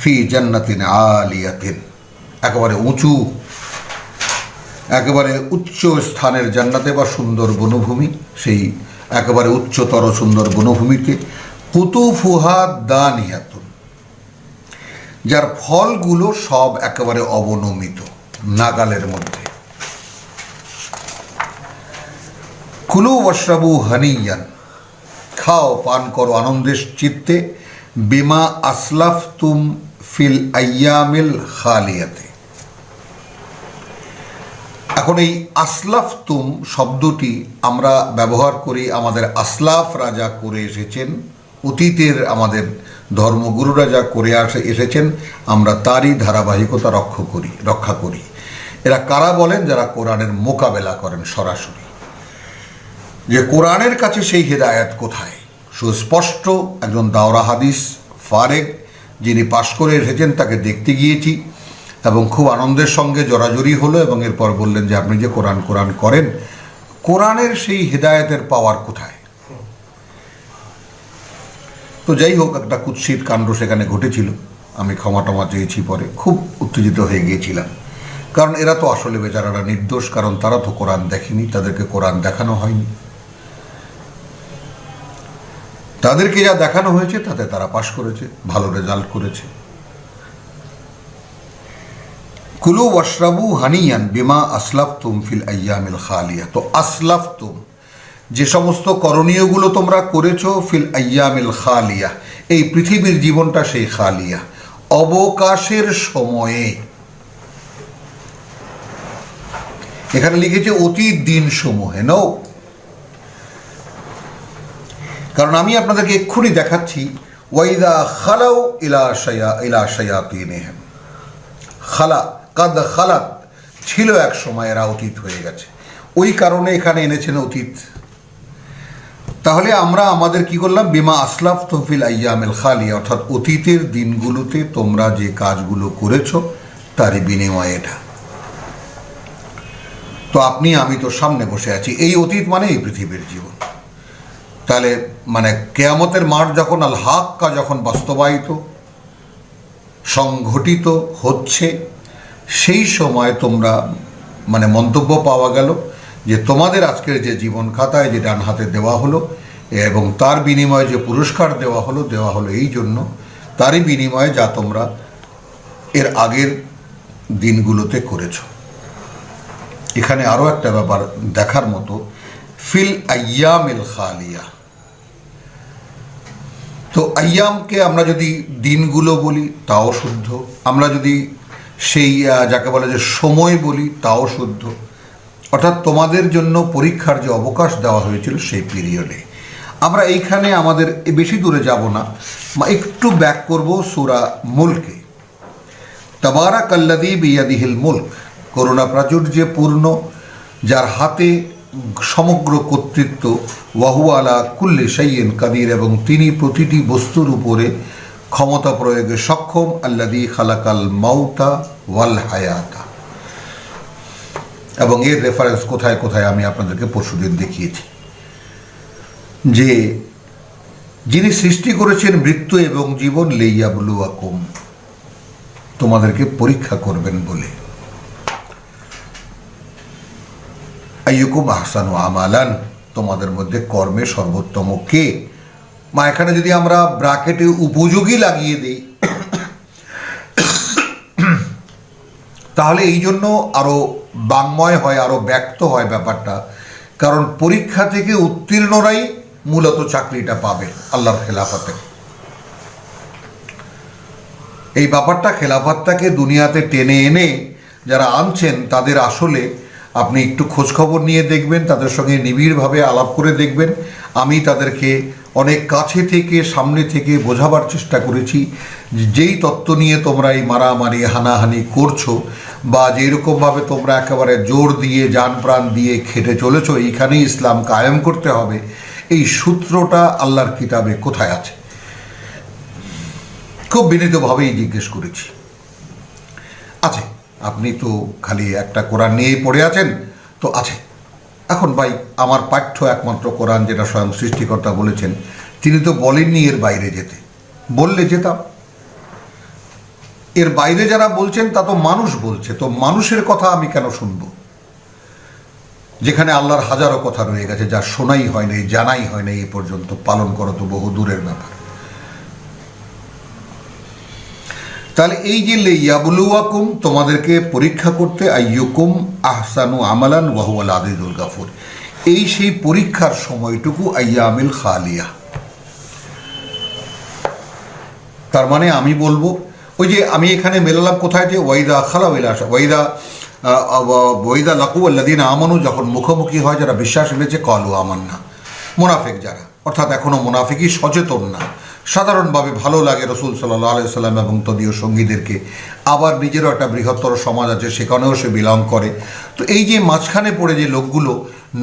ফি জান্নাতিন আলিয়াতিন, একেবারে উঁচু, একেবারে উচ্চ স্থানের জান্নাতে বা সুন্দর বনভূমি, সেই একেবারে উচ্চতর সুন্দর বনভূমিতে। কুতুফুহা দানিয়াতুন, যার ফলগুলো সব একেবারে অবনমিত, নাগালের মধ্যে। কুলু ওয়াশরাবু হানিয়ান, খাও পান করো আনন্দের চিত্তে। বিমা আসলাফতুম ফিল আইয়ামিল খালিয়াতে, এখন এই আসলাফতুম শব্দটি আমরা ব্যবহার করি, আমাদের আসলাফ রাজা করে এসেছেন, অতীতের আমাদের ধর্মগুরুরা যা করে এসেছেন আমরা তারই ধারাবাহিকতা রক্ষা করি। এরা কারা বলেন? যারা কোরআনের মোকাবেলা করেন সরাসরি, যে কোরআনের কাছে সেই হেদায়েত কোথায়। সুস্পষ্ট একজন দাওরা হাদিস ফারেক যিনি পাশ করে এসেছেন তাকে দেখতে গিয়েছি এবং খুব আনন্দের সঙ্গে জড়াজড়ি হলো, এবং এরপর বললেন যে আপনি যে কোরআন করেন, কোরআনের সেই হেদায়েতের পাওয়ার কোথায়? তো যাই হোক, একটা কুৎসিত কাণ্ড সেখানে ঘটেছিল। আমি ক্ষমা টমা চেয়েছি, পরে খুব উত্তেজিত হয়ে গিয়েছিলাম, কারণ এরা তো আসলে বেচারারা নির্দোষ, কারণ তারা তো কোরআন দেখেনি, তাদেরকে কোরআন দেখানো হয়নি। তাদেরকে যা দেখানো হয়েছে তাতে তারা পাশ করেছে, ভালো রেজাল্ট করেছে। কুলু ওয়াশরাবু হানিয়ান বিমা আসলাফতুম ফিল আইয়ামিল খালিয়া, তো আসলাফতুম যে সমস্ত করণীয়গুলো তোমরা করেছো, ফিল আইয়ামিল খালিয়া এই পৃথিবীর জীবনটা সেই খালিয়া, অবকাশের সময়ে। এখানে লিখেছে অতীত দিন সমূহে, নো, কারণ আমি আপনাদেরকে এক্ষুনি দেখাচ্ছি ওয়াইদা খালাউ ইলা শায়াতিনহিম, কাদ খালাত ছিল এক সময়, এরা অতীত হয়ে গেছে, ওই কারণে এখানে এনেছেন অতীত। তাহলে আমরা আমাদের কি করলাম? বিমা আসলাফতুম ফিল আইয়ামিল খালিয়া, অর্থাৎ অতীতের দিনগুলোতে তোমরা যে কাজগুলো করেছো তারই বিনিময়ে এটা। তো আপনি আমি তো সামনে বসে আছি, এই অতীত মানে এই পৃথিবীর জীবন। তাহলে মানে কেয়ামতের মাঠ যখন আল হাক্কা যখন বাস্তবায়িত সংঘটিত হচ্ছে, সেই সময় তোমরা মানে মন্তব্য পাওয়া গেল যে তোমাদের আজকের যে জীবন খাতায় যে ডান হাতে দেওয়া হলো এবং তার বিনিময়ে যে পুরস্কার দেওয়া হলো এই জন্য, তারই বিনিময়ে যা তোমরা এর আগের দিনগুলোতে করেছ। এখানে আরও একটা ব্যাপার দেখার মতো, ফিল আইয়ামিল খালিয়া। তো আইয়ামকে আমরা যদি দিনগুলো বলি তাও শুদ্ধ, আমরা যদি সেই যাকে বলে যে সময় বলি তাও শুদ্ধ, অর্থাৎ তোমাদের জন্য পরীক্ষার যে অবকাশ দেওয়া হয়েছিল সেই পিরিয়ডে। আমরা এইখানে আমাদের বেশি দূরে যাব না, একটু ব্যাক করব সূরা মুলকে। তাবারাকাল্লাযী বিয়াদিহিল মুলক, করুণা প্রাচুর্যে পূর্ণ, যার হাতে সমগ্র কর্তৃত্ব, ওয়াহু আলা কুল্লি শাইইন কাদির, এবং তিনি প্রতিটি বস্তুর উপরে ক্ষমতা প্রয়োগে সক্ষম। আল্লাযী খালাকাল মাউতা ওয়াল হায়াতা। এবং এর রেফারেন্স কোথায় কোথায় আমি আপনাদেরকে পরশুদিন দেখিয়েছি, যে যিনি সৃষ্টি করেছেন মৃত্যু এবং জীবন, লিয়াবলুয়াকুম, তোমাদেরকে পরীক্ষা করবেন বলে। আইয়ুকুম আহসানু আমালান, তোমাদের মধ্যে কর্মে সর্বোত্তম কে। এখানে যদি আমরা ব্র্যাকেটে উপযোগী লাগিয়ে দিই তাহলে এই জন্য আরো বাংময় হয়, আরো ব্যক্ত হয় ব্যাপারটা, কারণ পরীক্ষা থেকে উত্তীর্ণরাই মূলত চাকরিটা পাবে আল্লাহর খেলাফতে। এই ব্যাপারটা খেলাফতটাকে দুনিয়াতে টেনে এনে যারা আনছেন তাদের আসলে আপনি একটু খোঁজখবর নিয়ে দেখবেন, তাদের সঙ্গে নিবিড়ভাবে আলাপ করে দেখবেন। আমি তাদেরকে অনেক কাছে থেকে সামনে থেকে বোঝাবার চেষ্টা করেছি, যেই তত্ত্ব নিয়ে তোমরা এই মারামারি হানাহানি করছো, বা যেরকমভাবে তোমরা একেবারে জোর দিয়ে জান প্রাণ দিয়ে খেটে চলেছো এইখানেই ইসলাম কায়েম করতে হবে, এই সূত্রটা আল্লাহর কিতাবে কোথায় আছে? খুব বিনীতভাবেই জিজ্ঞেস করেছি। আছে, আপনি তো খালি একটা কোরআন নিয়েই পড়ে আছেন, তো আছে। এখন ভাই, আমার পাঠ্য একমাত্র কোরআন, যেটা স্বয়ং সৃষ্টিকর্তা বলেছেন, তিনি তো বলেননি এর বাইরে যেতে, বললে যেতাম। এর বাইরে যারা বলছেন তা তো মানুষ বলছে, তো মানুষের কথা আমি কেন শুনবো, যেখানে আল্লাহর হাজারো কথা রয়ে গেছে যা শোনাই হয় নাই, জানাই হয় নাই এ পর্যন্ত। পালন করো তো বহু দূরের ব্যাপার। তাহলে এই যে লিয়াবলুয়াকুম, তোমাদেরকে পরীক্ষা করতে, আইয়ুকুম আহসানু আমালান ওয়া হুয়াল আজিজুল গাফুর, এই সেই পরীক্ষার সময়টুকু আইয়ামিল খালিয়া। তার মানে আমি বলবো, ওই যে আমি এখানে মেলালাম কোথায়, যে ওয়াইদা খালা ওয়াইদা লাকু আল্লাযীনা আমানু, যখন মুখোমুখি হয় যারা বিশ্বাস এনেছে, ক্বালু আমান্না, মুনাফিক যারা, অর্থাৎ এখনো মুনাফিকই সচেতন না, সাধারণভাবে ভালো লাগে রসুল সাল্লাল্লাহু আলাইহি সাল্লাম এবং তদীয় সঙ্গীদেরকে, আবার নিজেরও একটা বৃহত্তর সমাজ আছে সেখানেও সে বিলং করে। তো এই যে মাঝখানে পড়ে যে লোকগুলো,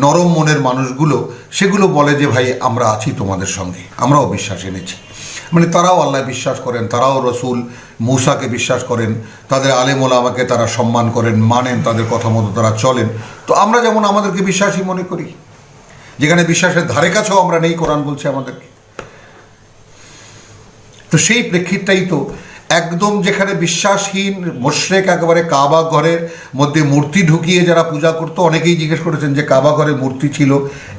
নরম মনের মানুষগুলো, সেগুলো বলে যে ভাই আমরা আছি তোমাদের সঙ্গে, আমরাও বিশ্বাস এনেছি। মানে তারাও আল্লাহ বিশ্বাস করেন, তারাও রসুল মূসাকে বিশ্বাস করেন, তাদের আলেম ওলামাকে তারা সম্মান করেন, মানেন, তাদের কথা মতো তারা চলেন। তো আমরা যেমন আমাদেরকে বিশ্বাসী মনে করি, যেখানে বিশ্বাসের ধারে কাছেও আমরা নেই, কোরআন বলছে আমাদেরকে। তো সেই প্রেক্ষিতটাই তো একদম, যেখানে বিশ্বাসহীন মুশরিক একেবারে কাবা ঘরের মধ্যে মূর্তি ঢুকিয়ে যারা পূজা করতো, অনেকেই জিজ্ঞেস করেছেন যে কাবা ঘরে মূর্তি ছিল,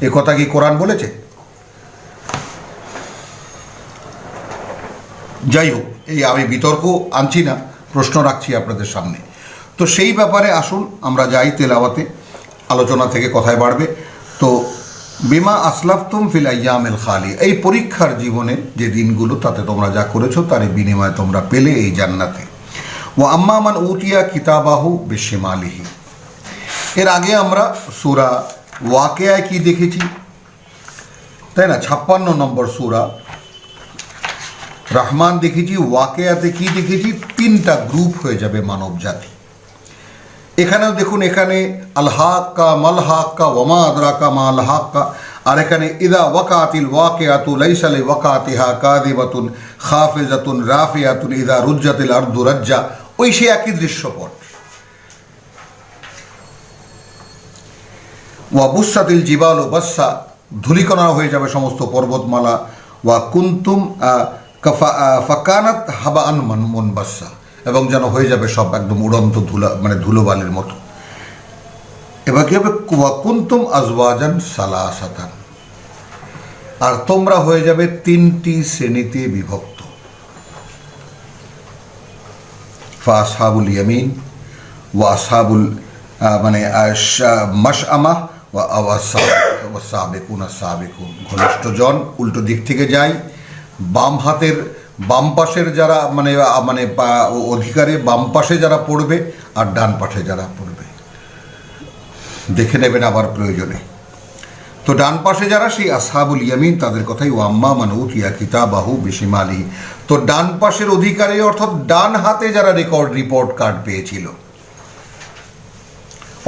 এ কথা কি কোরআন বলেছে? যাই হোক, এই আমি বিতর্ক আনছি না, প্রশ্ন রাখছি আপনাদের সামনে। তো সেই ব্যাপারে আসুন আমরা যাই তেলাওয়াতে, আলোচনা থেকে কথায় বাড়বে। তো বিমা আসলাফতুম ফিল আইয়ামিল খালি, এই পরীক্ষার জীবনে যে দিনগুলো, তাতে তোমরা যা করেছো তার বিনিময়ে তোমরা পেলে এই জান্নাতে। ও আম্মা মান উতিয়া কিতাবাহু বিশিমালিহি, এর আগে আমরা সূরা ওয়াকিয়ায় কি দেখেছি, তাই না? 56 নম্বর সূরা রহমান দেখেছি। ওয়াকিয়াতে কি দেখেছি? 3টা গ্রুপ হয়ে যাবে মানব জাতি। এখানেও দেখুন, এখানে আল হাক্কা মাল হাক্কা ওয়ামা আদরাকা মা আল হাক্কা, আর এখানে ইদা ওয়াকাতিল ওয়াকিয়াতু লাইসা লিওয়াকাতিহা কাযিবাতুন খাফিজাতুন রাফিয়াতুন ইদা রুজ্জাতিল আরদু রাজ্জা, ওই সে একই দৃশ্যপট। ওয়া বুসাতিল জিবাল ও বাসা, ধূলিকণা হয়ে যাবে সমস্ত পর্বতমালা। ওয়া কুন্তুম ফাকানাত হাবা আন মুনবাসা, এবং যেন হয়ে যাবে সব একদম উড়ন্ত ধুলোবালির মতো। এবার কি হবে? ওয়া কুন্তুম আজওয়াজান সালাসাতান, আর তোমরা হয়ে যাবে 3টি শ্রেণীতে বিভক্ত। ফা আসহাবুল ইয়ামিন ওয়া আসহাবুল মাশআমা ওয়া সাবিকুন সাবিকুন, ঘনিষ্ঠজন উল্টো দিক থেকে যায়। বাম পাশের যারা অধিকারে বাম পাশে যারা পড়বে, আর ডান পাশে যারা পড়বে দেখে নেবেন আবার প্রয়োজনে। তো ডান পাশে যারা, সেই আসহাবুল ইয়ামিন, তাদের কথাই ও আম্মা মান উতিয়া কিতাবাহু বিশিমালি। তো ডান পাশের অধিকারী অর্থাৎ ডান হাতে যারা রিপোর্ট কার্ড পেয়েছিল,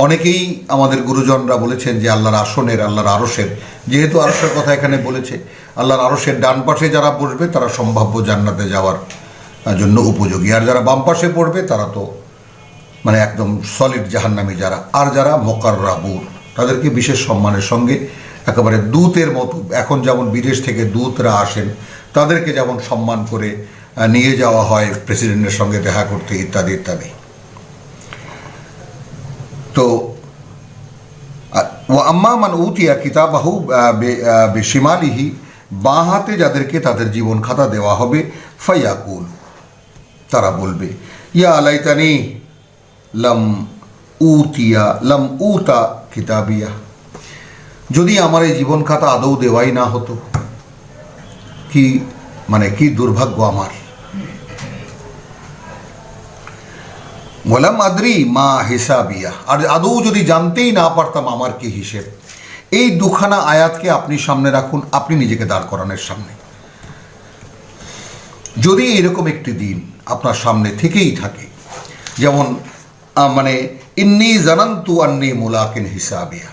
অনেকেই আমাদের গুরুজনরা বলেছেন যে আল্লাহর আসনের, আল্লাহর আরশের, যেহেতু আরশের কথা এখানে বলেছে, আল্লাহর আরশের ডান পাশে যারা বসবে তারা সম্ভাব্য জান্নাতে যাওয়ার জন্য উপযোগী, আর যারা বাম পাশে পড়বে তারা তো একদম সলিড জাহান্নামী যারা। আর যারা মুকাররাবুন, তাদেরকে বিশেষ সম্মানের সঙ্গে একেবারে দূতের মতো, এখন যেমন বিদেশ থেকে দূতরা আসেন তাদেরকে যেমন সম্মান করে নিয়ে যাওয়া হয় প্রেসিডেন্টের সঙ্গে দেখা করতে, ইত্যাদি ইত্যাদি। তো ও আম্মা মান উতিয়া কিতাবাহু বিশিমালিহি, বাঁ হাতে যাদেরকে তাদের জীবন খাতা দেওয়া হবে, ফায়াকুল, তারা বলবে ইয়া লাইতানি লাম উতা কিতাবিয়া, যদি আমার এই জীবন খাতা আদৌ দেওয়াই না হতো, কি দুর্ভাগ্য আমার। ওয়ালাম আদরি মা হিসাবিয়া, আর আদৌ যদি জানতেই না পারতাম আমার কি হিসেব। এই দুখানা আয়াতকে আপনি সামনে রাখুন, আপনি নিজেকে দাঁড় করানোর সামনে। যদি এরকম একটি দিন আপনার সামনে থেকেই থাকে, যেমন ইন্নী জানান্তু আন্নী মুলাকিন হিসাবিয়া,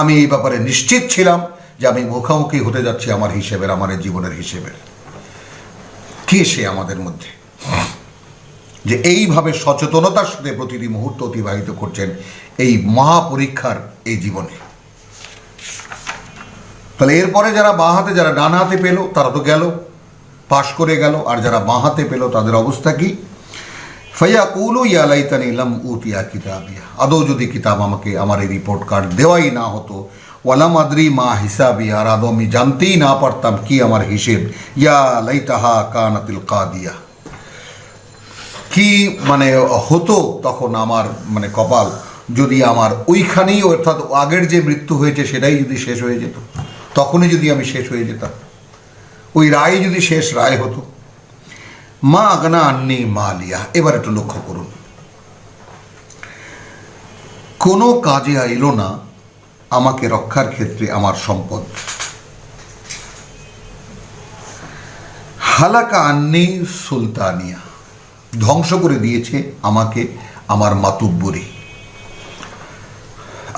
আমি এই ব্যাপারে নিশ্চিত ছিলাম যে আমি মুখোমুখি হতে যাচ্ছি আমার হিসেবের, আমার জীবনের হিসেবের। কে সে আমাদের মধ্যে যে এইভাবে সচেতনতার সাথে প্রতিটি মুহূর্ত অতিবাহিত করছেন এই মহাপরীক্ষার এই জীবনে? তাহলে এরপরে যারা বাঁ হাতে, যারা ডান হাতে পেল তারা তো গেল, পাশ করে গেল, আর যারা বাঁ হাতে পেল তাদের অবস্থা কি? ফায়াকুলু ইয়া লাইতানি লাম উতিয়া কিতাবিয়া, আদৌ যদি কিতাব আমাকে, আমার এই রিপোর্ট কার্ড দেওয়াই না হতো। ওয়ালাম আদরি মা হিসাবিয়া, আর আদৌ আমি জানতেই না পারতাম কি আমার হিসেব। ইয়া লাইতাহা কানাতিল কাদিয়া, কি হতো তখন আমার কপাল, যদি আমার ওইখানেই, অর্থাৎ আগের যে মৃত্যু হয়েছে সেটাই যদি শেষ হয়ে যেত, তখনই যদি আমি শেষ হয়ে যেতাম, ওই রায় যদি শেষ রায় হতো। মা আগনা আন্নি মালিয়া, এবার একটু লক্ষ্য করুন, কোনো কাজে এলো না আমাকে রক্ষার ক্ষেত্রে আমার সম্পদ। হালাকা আন্নি সুলতানিয়া, ধ্বংস করে দিয়েছে আমাকে আমার মাতুব্বরি,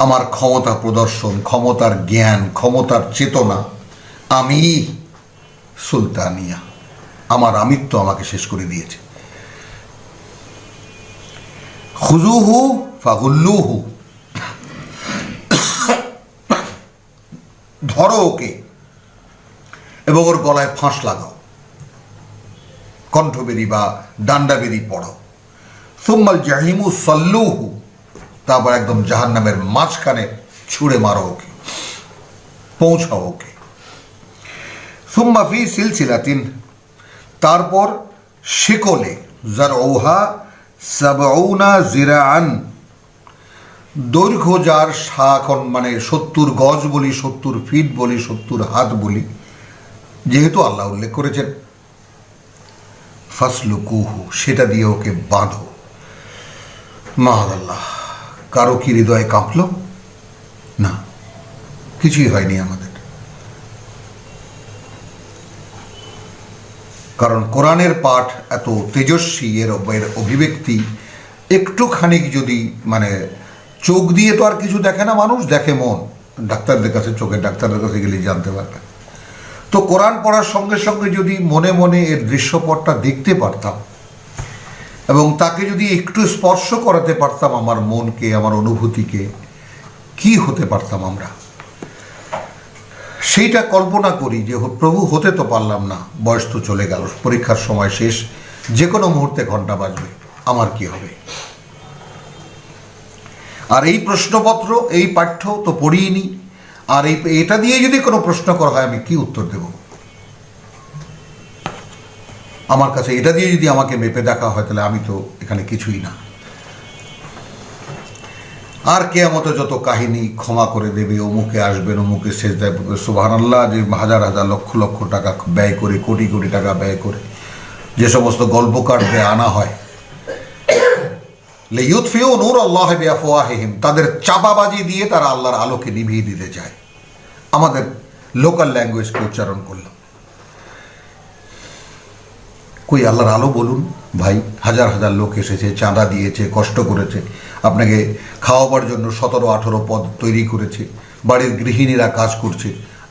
আমার ক্ষমতা প্রদর্শন, ক্ষমতার জ্ঞান, ক্ষমতার চেতনা, আমি সুলতানিয়া, আমার আমিত্ব আমাকে শেষ করে দিয়েছে। খুজুহু ফাগুল্লুহু, ধরো ওকে এবং ওর গলায় ফাঁস লাগাও, কণ্ঠবেরি বা ডান্ডাবেরি পড়াও। সুম্মাল জাহিমু সাল্লুহু, তারপর একদম জাহান্নামের মাঝখানে ছুঁড়ে মারো ওকে, পৌঁছাও ওকে। সুম্মা ফি সিলসিলাতিন, তারপর শিকলে, জারউহা সাবউনা জিরাআন, দৈর্ঘ্য যার 70 গজ বলি, 70 ফিট বলি, 70 হাত বলি, যেহেতু আল্লাহ উল্লেখ করেছেন। ফাসলুকুহু, সেটা দিয়ে ওকে বাঁধো। মাআল্লাহ, কারো কি হৃদয় কাঁপল? না, কিছুই হয়নি আমাদের, কারণ কোরআনের পাঠ এত তেজস্বী, এর অভিব্যক্তি একটুখানি যদি চোখ দিয়ে তো আর কিছু দেখে না মানুষ, দেখে মন। ডাক্তারদের কাছে, চোখের ডাক্তারদের কাছে গেলে জানতে পারবে। তো কোরআন পড়ার সঙ্গে সঙ্গে যদি মনে মনে এর দৃশ্যপটটা দেখতে পারতাম এবং তাকে যদি একটু স্পর্শ করাতে পারতাম আমার মনকে, আমার অনুভূতিকে, কি হতে পারতাম আমরা, সেইটা কল্পনা করি যে প্রভু হতে তো পারলাম না, বয়স তো চলে গেল, পরীক্ষার সময় শেষ, যে কোনো মুহূর্তে ঘন্টা বাজবে, আমার কি হবে। আর এই প্রশ্নপত্র, এই পাঠ্য তো পড়িনি, আর এটা দিয়ে যদি কোনো প্রশ্ন করা হয় আমি কি উত্তর দেব? আমার কাছে এটা দিয়ে যদি আমাকে মেপে দেখা হয় তাহলে আমি তো এখানে কিছুই না। আর কিয়ামতে যত কাহিনী ক্ষমা করে দেবে, অমুকে আসবেন, অমুকে সেজদায় সুবহানাল্লাহ, যে হাজার হাজার লক্ষ লক্ষ টাকা ব্যয় করে, কোটি কোটি টাকা ব্যয় করে যে সমস্ত গল্প কাটবে আনা হয়, লিইউতফিউ নূর আল্লাহি বিআফওয়াহিহিম, তাদের চাপাবাজি দিয়ে তারা আল্লাহর আলোকে নিভিয়ে দিতে চায়। আমাদের লোকাল ল্যাঙ্গুয়েজকে উচ্চারণ করলাম। কই আল্লাহর আলো বলুন ভাই, হাজার হাজার লোক এসেছে, চাঁদা দিয়েছে, কষ্ট করেছে, আপনাকে খাওয়াবার জন্য 17-18 পদ তৈরি করেছে, বাড়ির গৃহিণীরা কাজ করছে,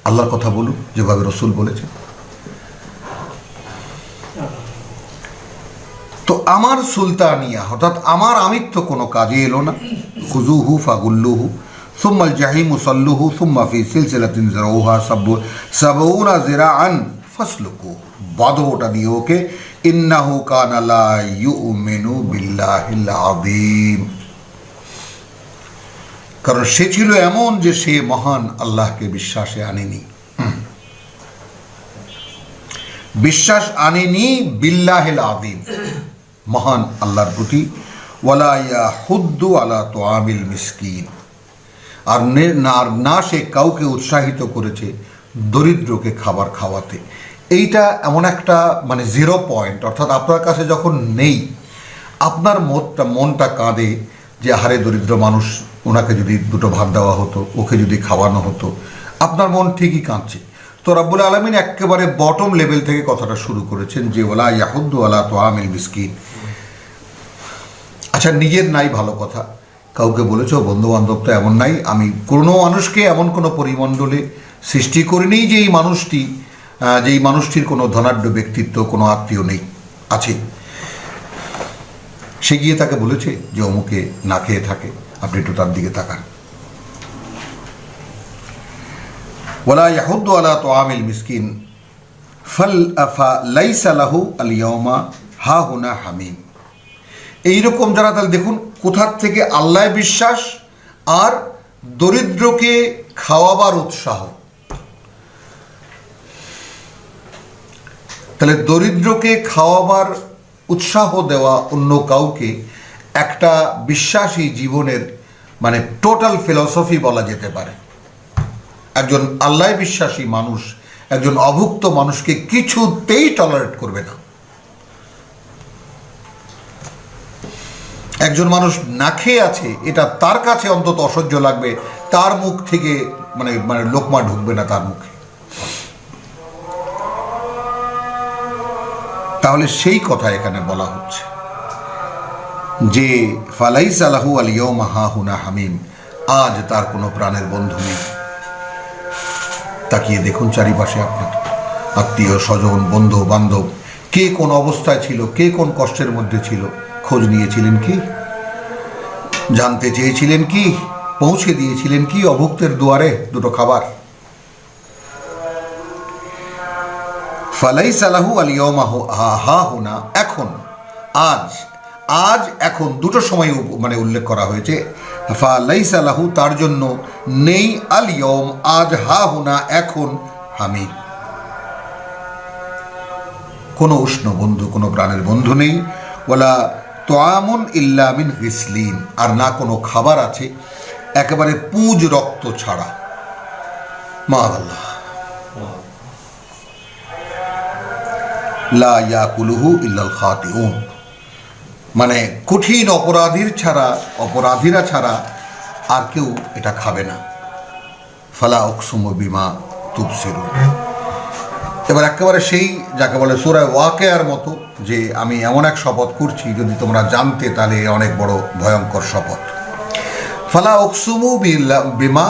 আল্লাহর কথা বলুন যেভাবে রসুল বলেছে। তো আমার সুলতানিয়া অর্থাৎ আমার আমিত্ব কোনো কাজে এলো না। খুজুহু ফাগুল্লুহু সুম্মাল জাহিমু সাল্লুহু সুম্মা ফি সিলসিলাতিন যারাউহা সাবউনা যিরাআন ফাসলুকু, বাঁধো ওটা দিয়ে ওকে, ইন্নাহু কানা লা ইউমিনু বিল্লাহিল আযীম, কারণ সে ছিল এমন যে সে মহান আল্লাহকে বিশ্বাসে আনেনি, বিশ্বাস আনেনি বিল্লাহিল আযীম, মহান আল্লাহর প্রতি। ওয়ালা ইয়াহুদ্দু আলা তুআমিল মিসকিন, আর না সে কাউকে উৎসাহিত করেছে দরিদ্রকে খাবার খাওয়াতে। এইটা এমন একটা মানে 0 পয়েন্ট, অর্থাৎ আপনার কাছে যখন নেই আপনার মনটা কাঁদে যে হারে দরিদ্র মানুষ, ওনাকে যদি দুটো ভাত দেওয়া হতো, ওকে যদি খাওয়ানো হতো, আপনার মন ঠিকই কাঁদছে। তো রাব্বুল আলামিন একেবারে বটম লেভেল থেকে কথাটা শুরু করেছেন যে ওয়ালা ইয়াহুদ্দু আলা তুআমিল মিসকিন। আচ্ছা, নিজের নাই ভালো কথা, কাউকে বলেছো বন্ধু বান্ধব তো এমন নাই, আমি কোনো মানুষকে এমন কোনো পরিমণ্ডলে সৃষ্টি করিনি যে এই মানুষটির কোনো ধনাঢ্য ব্যক্তিত্ব, কোনো আত্মীয় নেই, আছে। সে গিয়ে তাকে বলেছে যে অমুকে না খেয়ে থাকে, আপনি একটু তার দিকে তাকান। ওয়ালা ইয়াহুদ্দু আলা তুআমিল মিসকিন ফালাইসা লাহু আল ইয়াওমা হাহুনা হামিম। এইরকম যারা, তাহলে দেখুন কোথার থেকে আল্লাহ বিশ্বাস আর দরিদ্রকে খাওয়াবার উৎসাহ। তাহলে দরিদ্রকে খাওয়াবার উৎসাহ দেওয়া অন্য কাউকে একটা বিশ্বাসী জীবনের মানে টোটাল ফিলসফি বলা যেতে পারে। একজন আল্লাহ বিশ্বাসী মানুষ একজন অভুক্ত মানুষকে কিছুতেই টলারেট করবে না। একজন মানুষ না খেয়ে আছে, এটা তার কাছে অন্তত অসহ্য লাগবে, তার মুখ থেকে মানে লোকমা ঢুকবে না তার মুখে। তাহলে সেই কথা এখানে বলা হচ্ছে যে ফালাইসা লাহু আল ইয়াওমা হাহুনা হামিম, আজ তার কোনো প্রাণের বন্ধু নেই। তাকিয়ে দেখুন চারিপাশে আপনার আত্মীয় স্বজন, বন্ধু বান্ধব, কে কোন অবস্থায় ছিল, কে কোন কষ্টের মধ্যে ছিল, খোঁজ নিয়েছিলেন কি, জানতে চেয়েছিলেন কি, পৌঁছে দিয়েছিলেন কি অভুক্তের দুয়ারে দুটো খাবার। ফালাইসা লাহু আল ইয়াওমা হাহুনা, এখন, আজ এখন দুটো সময় মানে উল্লেখ করা হয়েছে। ফালাইসা লাহু, তার জন্য নেই, আল ইয়াওম, আজ, হাহুনা, এখন, হামিম, কোনো উষ্ণ বন্ধু, কোনো প্রাণের বন্ধু নেই। ওয়ালা তুআমুন ইল্লা মিন গিসলিন, আর না কোনো খাবার আছে একেবারে পুঁজ রক্ত ছাড়া। মাআল্লাহ, লা ইয়াকুলুহু ইল্লাল খাতিউন, মানে কঠিন অপরাধীরা ছাড়া আর কেউ এটা খাবে না। ফালা উকসুমু বিমা তুবসিরুন, এবার একেবারে সেই যাকে বলে সূরা ওয়াকিয়ার মতো, যে আমি এমন এক শপথ করছি যদি তোমরা জানতে তাহলে অনেক বড় ভয়ঙ্কর শপথ। ফালা উকসুমু বিমা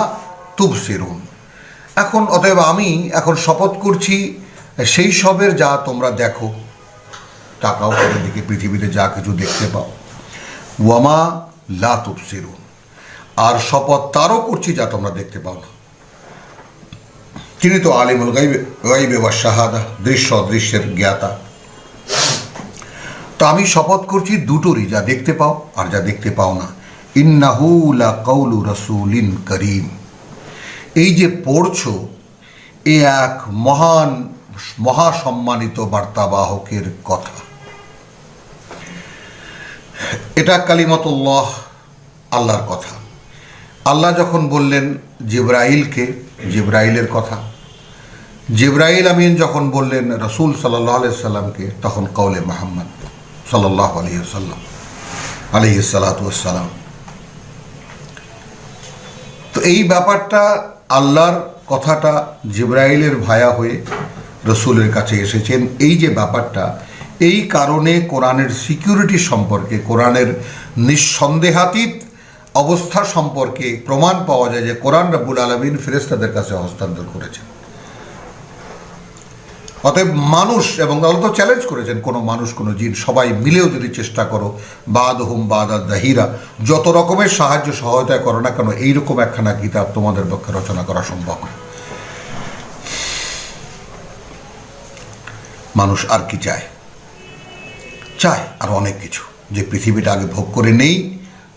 তুবসিরুন, এখন অতএব আমি এখন শপথ করছি সেই সবের যা তোমরা দেখো, টাকাও দিকে পৃথিবীতে যা কিছু দেখতে পাও। ওয়ামা লা তুবসিরুন, আর শপথ তারও করছি যা তোমরা দেখতে পাও না। তিনি তো আলিমুল গাইবে ওয়া শাহাদা, দৃশ্য অদৃশ্যের জ্ঞাতা। তো আমি শপথ করছি দুটোরই, যা দেখতে পাও আর যা দেখতে পাও না। ইন্নাহু লা কাউলু রাসূলিন করিম। এই যে পড়ছো, এ এক মহান মহাসম্মানিত বার্তাবাহকের কথা। এটা কালিমাতুল্লাহ, আল্লাহর কথা। আল্লাহ যখন বললেন জিবরাইলকে, জিবরাইলের কথা। জিবরাইল আমিন যখন বললেন রসুল সাল্লাল্লাহু আলাইহি সাল্লামকে, তখন কওলে মুহাম্মদ সাল্লাল্লাহু আলাইহি ওয়াসাল্লাম আলাইহিস সালাতু ওয়াস সালাম। তো এই ব্যাপারটা, আল্লাহর কথাটা জিবরাইলের ভায়া হয়ে রসুলের কাছে এসেছেন, এই যে ব্যাপারটা, এই কারণে কোরআনের সিকিউরিটি সম্পর্কে, কোরআনের নিঃসন্দেহাতীত অবস্থা সম্পর্কে প্রমাণ পাওয়া যায় যে কোরআন রব্বুল আলামিন ফেরেশতাদের কাছে হস্তান্তর করেছেন। অতএব মানুষ, এবং আল্লাহ তো চ্যালেঞ্জ করেছেন, কোনো মানুষ কোনো জিন সবাই মিলেও যদি চেষ্টা করো, বাদহুম বাদা জাহিরা, যত রকমের সাহায্য সহায়তা করো না কেন, এইরকম একখানা কিতাব তোমাদের পক্ষে রচনা করা সম্ভব না। মানুষ আর কি চায়? চায় আর অনেক কিছু, যে পৃথিবীটা আগে ভোগ করে নেই,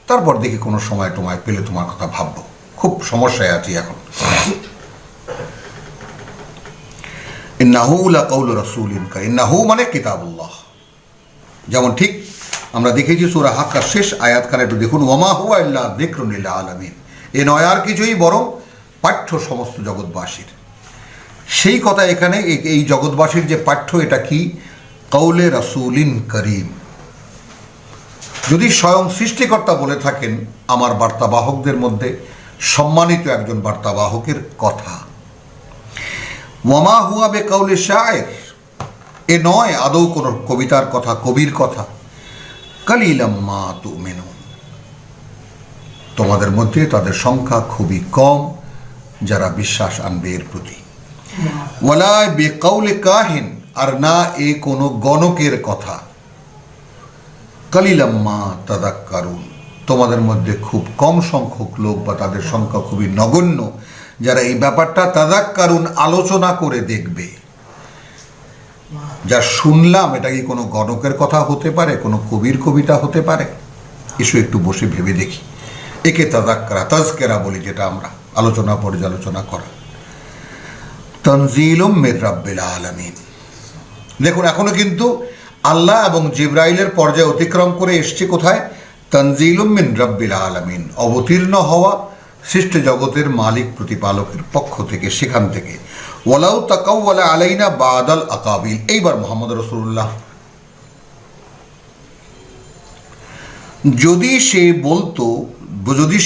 তারপর দেখি কোনো সময় তোমায় পেলে তোমার কথা ভাববো। খুব সমস্যায় আছি এখন। ইন্নাহু লাকাউলু রাসূলিন কারীম। ইন্নাহু মানে কিতাবুল্লাহ। যেমন ঠিক আমরা দেখেছি সূরা হাক্কার শেষ আয়াতখানে, একটু দেখুন, ওয়ামা হুয়া ইল্লা যিকরুন লিল আলামিন। এ নয় আর কিছুই, বরং পাঠ্য সমস্ত জগৎবাসীর। সেই কথা এখানে, এই জগৎবাসীর যে পাঠ্য, এটা কি? কাউলে রাসূলিন করিম। যদি স্বয়ং সৃষ্টিকর্তা বলে থাকেন আমার বার্তাবাহকদের মধ্যে সম্মানিত একজন বার্তাবাহকের কথা। ওয়ামা হুয়া বে কাউলে শায়ের। এ নয় আদৌ কোনো কবিতার কথা, কবির কথা। কালিলাম মা তুমিনুন। তোমাদের মধ্যে তাদের সংখ্যা খুবই কম যারা বিশ্বাস আনবে এর প্রতি। ওয়ালা বে কাউলে কাহিন। আর না এ কোনো গণকের কথা। কালিলাম মা তাযাক্কারুন। তোমাদের মধ্যে খুব কম সংখ্যক লোক, বা তাদের সংখ্যা খুবই নগণ্য, যারা এই ব্যাপারটা তাযাক্কারুন, আলোচনা করে দেখবে। যা শুনলাম, এটা কি কোনো গণকের কথা হতে পারে, কোনো কবির কবিতা হতে পারে? এসো একটু বসে ভেবে দেখি। একে তাযাক্কারা, তাযকিরা বলি, যেটা আমরা আলোচনা পর্যালোচনা করা। তানজিলুম মির রাব্বিল আলামিন। দেখুন, এখনো কিন্তু আল্লাহ এবং জিবরাইলের পর্যায়ে অতিক্রম করে এসছে কোথায়? তানজিলুম মিন রাব্বিল আলামিন। অবতীর্ণ হওয়া সৃষ্ট জগতের মালিক প্রতিপালকের পক্ষ থেকে, সেখান থেকে। ওয়ালাউ তাকাওয়ালা আলাইনা বাদাল আকাবিল। এইবার মুহাম্মদ রাসূলুল্লাহ, যদি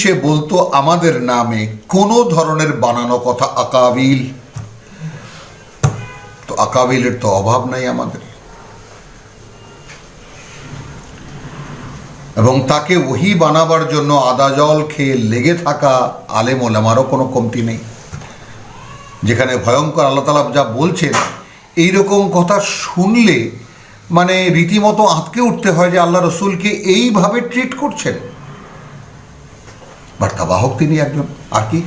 সে বলতো আমাদের নামে কোনো ধরনের বানানো কথা, আকাবিল, তো আকাবিলের তো অভাব নাই আমাদের। এবং তাকে ওহী বানাবার জন্য আদা জল খেয়ে লেগে থাকা আলেম ওলামারও কোনো কমতি নেই। যেখানে ভয়ঙ্কর আল্লাহ তাআলা যা বলছেন, এইরকম কথা শুনলে মানে রীতিমতো আঁতকে উঠতে হয় যে আল্লাহ রসুলকে এইভাবে ট্রিট করছেন। বার্তাবাহক তিনি একজন, আর কি?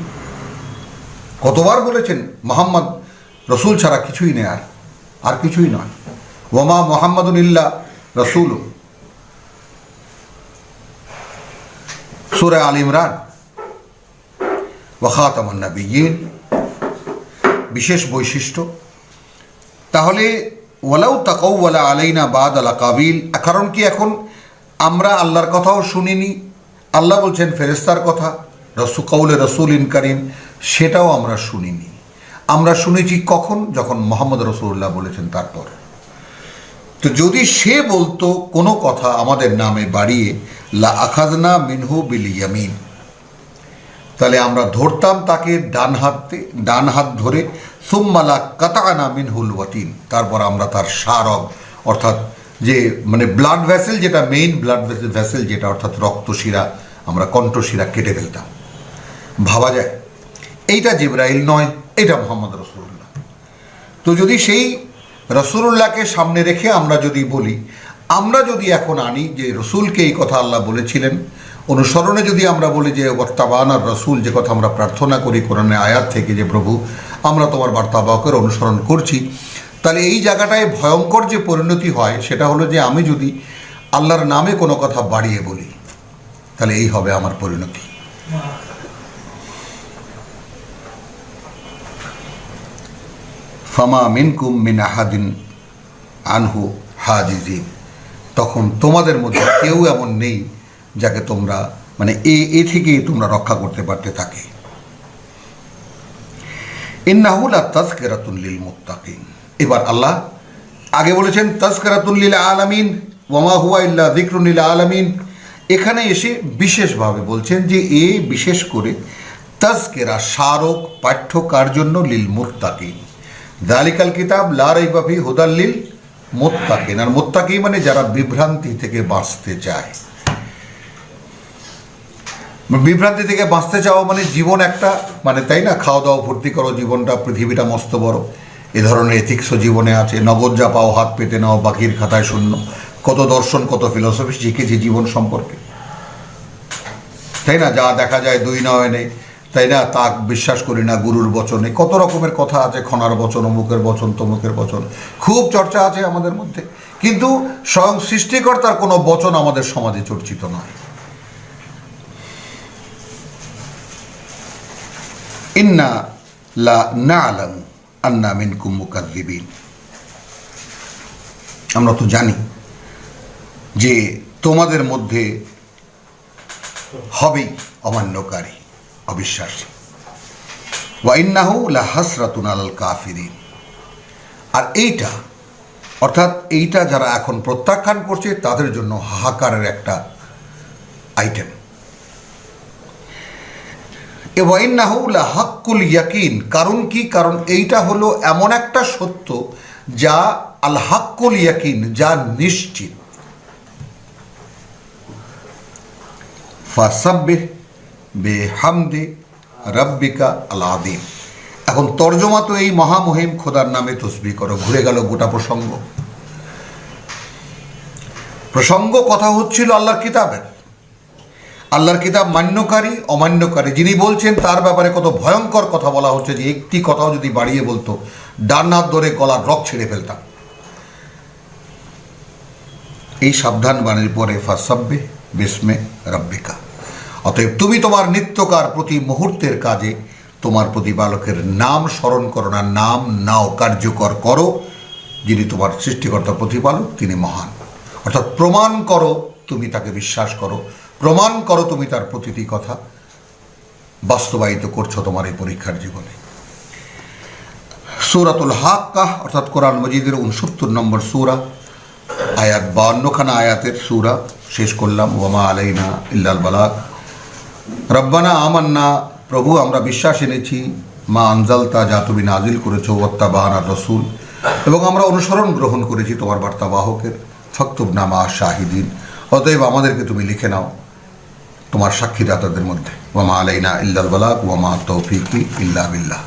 কতবার বলেছেন মুহাম্মদ রসুল ছাড়া কিছুই নেই, আর কিছুই নয়। ওয়ামা মুহাম্মাদুন ইল্লা রাসূল, সূরা আল ইমরান। ওয়া খাতামুন নবিয়্যিন, বিশেষ বৈশিষ্ট্য। তাহলে ওয়ালাউ তাকাওয়ালা আলাইনা বাদাল আকাবিল, কারণ কি এখন আমরা আল্লাহর কথাও শুনিনি, আল্লাহ বলছেন ফেরেশতার কথা, কাউলে রাসূলিন কারীম, সেটাও আমরা শুনিনি। আমরা শুনেছি কখন? যখন মুহাম্মদ রাসূলুল্লাহ বলেছেন তারপর। তো যদি সে বলতো কোনো কথা আমাদের নামে বাড়িয়ে, লা আখাযনা মিনহু বিল ইয়ামিন, তাহলে আমরা ধরতাম তাকে ডান হাত ধরে, সুম্মা লা কাতানা মিনহুল ওয়াতিন, তারপর আমরা তার সারব, অর্থাৎ যে মানে ব্লাড ভেসেল, যেটা মেইন ব্লাড ভেসেল যেটা, অর্থাৎ রক্তশিরা, আমরা কণ্ঠশিরা কেটে ফেলতাম। ভাবা যায়? এইটা জিবরাইল নয়, এটা মুহাম্মদ রাসূলুল্লাহ। তো যদি সেই রাসূলুল্লাহকে সামনে রেখে আমরা যদি বলি, আমরা যদি এখন আনি যে রসুলকে এই কথা আল্লাহ বলেছিলেন, অনুসরণে যদি আমরা বলি যে ওয়াত্তাবানা রসুল, যে কথা আমরা প্রার্থনা করি কোরআনের আয়াত থেকে, যে প্রভু আমরা তোমার বার্তাবাহকের অনুসরণ করছি, তাহলে এই জায়গাটায় ভয়ঙ্কর যে পরিণতি হয় সেটা হলো যে আমি যদি আল্লাহর নামে কোনো কথা বাড়িয়ে বলি, তাহলে এই হবে আমার পরিণতি। ফামা মিনকুম মিন আহাদিন আনহু হাজিজিন, তখন তোমাদের মধ্যে কেউ এমন নেই যাকে তোমরা মানে এ থেকে তোমরা রক্ষা করতে পারতে থাকে। ইন্নাহু লাতাযকিরাতুন লিল মুত্তাকিন। এবার আল্লাহ আগে বলেছেন তাযকিরাতুন লিল আলামিন ওয়া মা হুয়া ইল্লা যিকরুন লিল আলামিন, এখানে এসে বিশেষভাবে বলছেন যে বিশেষ করে তাযকিরা স্মারক পাঠ্য কার জন্য, লিল মুত্তাকিন। যালিকাল কিতাব লা রাইবা ফিহি হুদাল লিল মুত্তাকিন। আর মুত্তাকি মানে যারা বিভ্রান্তি থেকে বাঁচতে চায়। বিভ্রান্তি থেকে বাঁচতে চাও মানে জীবন একটা মানে তাই না, খাওয়া দাওয়া ভর্তি করো, জীবনটা পৃথিবীটা মস্ত বড়, এ ধরনের এথিক্সও জীবনে আছে। নগদ যা পাও হাত পেতে নাও, বাকির খাতায় শূন্য। কত দর্শন কত ফিলসফি শিখেছি জীবন সম্পর্কে, তাই না, যা দেখা যায় দুই নয়নে, তাই না, তা বিশ্বাস করি না গুরুর বচনে। কত রকমের কথা আছে, খনার বচন, অমুকের বচন, তমুকের বচন, খুব চর্চা আছে আমাদের মধ্যে, কিন্তু স্বয়ং সৃষ্টিকর্তার কোনো বচন আমাদের সমাজে চর্চিত নয়। ইন্না লা না'লামু আন্না মিনকুম মুকাযযিবিন, আমরা তো জানি যে তোমাদের মধ্যে হবেই অমান্যকারী, অবিশ্বাসী। ওয়া ইন্নাহু লাহাসরাতুন আলাল কাফিরিন, আর এইটা অর্থাৎ এইটা যারা এখন প্রত্যাখ্যান করছে তাদের জন্য হাহাকারের একটা আইটেম। ওয়া ইন্নাহু লাহাক্কুল ইয়াকিন, কারণ কি, কারণ এইটা হলো এমন একটা সত্য যা আল হাক্কুল ইয়াকিন, যা নিশ্চিত। ফাসাব্বিহ বিহামদি রাব্বিকা আল আযীম। এখন তর্জমা তো এই মহামহিম খোদার নামে তসবিহ করো, ঘুরে গেল গোটা প্রসঙ্গ। কথা হচ্ছিল আল্লাহর কিতাবের। আল্লাহর কিতাব মান্যকারী অমান্যকারী যিনি বলছেন তার ব্যাপারে কত ভয়ঙ্কর কথা বলা হচ্ছে, যে একটি কথাও যদি বাড়িয়ে বলতো ডান হাত ধরে গলার রক ছেড়ে ফেলতাম। এই সাবধান বাণীর পরে ফাসাব্বিহ বিসমে রাব্বিকা, অতএব তুমি তোমার নিত্যকার প্রতি মুহূর্তের কাজে তোমার প্রতিপালকের নাম স্মরণ করো না, নাম নাও, কার্যকর করো, যিনি তোমার সৃষ্টিকর্তা প্রতিপালক, তিনি মহান। অর্থাৎ প্রমাণ করো তুমি তাকে বিশ্বাস করো, প্রমাণ করো তুমি তার প্রতিটি কথা বাস্তবায়িত করছো তোমার এই পরীক্ষার জীবনে। সূরাতুল হাক্কাহ অর্থাৎ কোরআন মজিদের 69 নম্বর সূরা, আয়াত 52খানা আয়াতের সূরা শেষ করলাম। ওয়ামা আলাইনা ইল্লাল বালাগ। রব্বানা আমান্না, প্রভু আমরা বিশ্বাস এনেছি, মা আনজালতা, যা তুমি নাজিল করেছো, ওয়াত্তাবানা রসুল, এবং আমরা অনুসরণ গ্রহণ করেছি তোমার বার্তাবাহকের, ফাকতুবনা মা শাহিদিন, অতএব আমাদেরকে তুমি লিখে নাও তোমার সাক্ষীদাতাদের মধ্যে। ওয়ামা আলাইনা ইল্লাল বালাগ ওয়ামা তৌফিকি ইল্লা বিল্লাহ।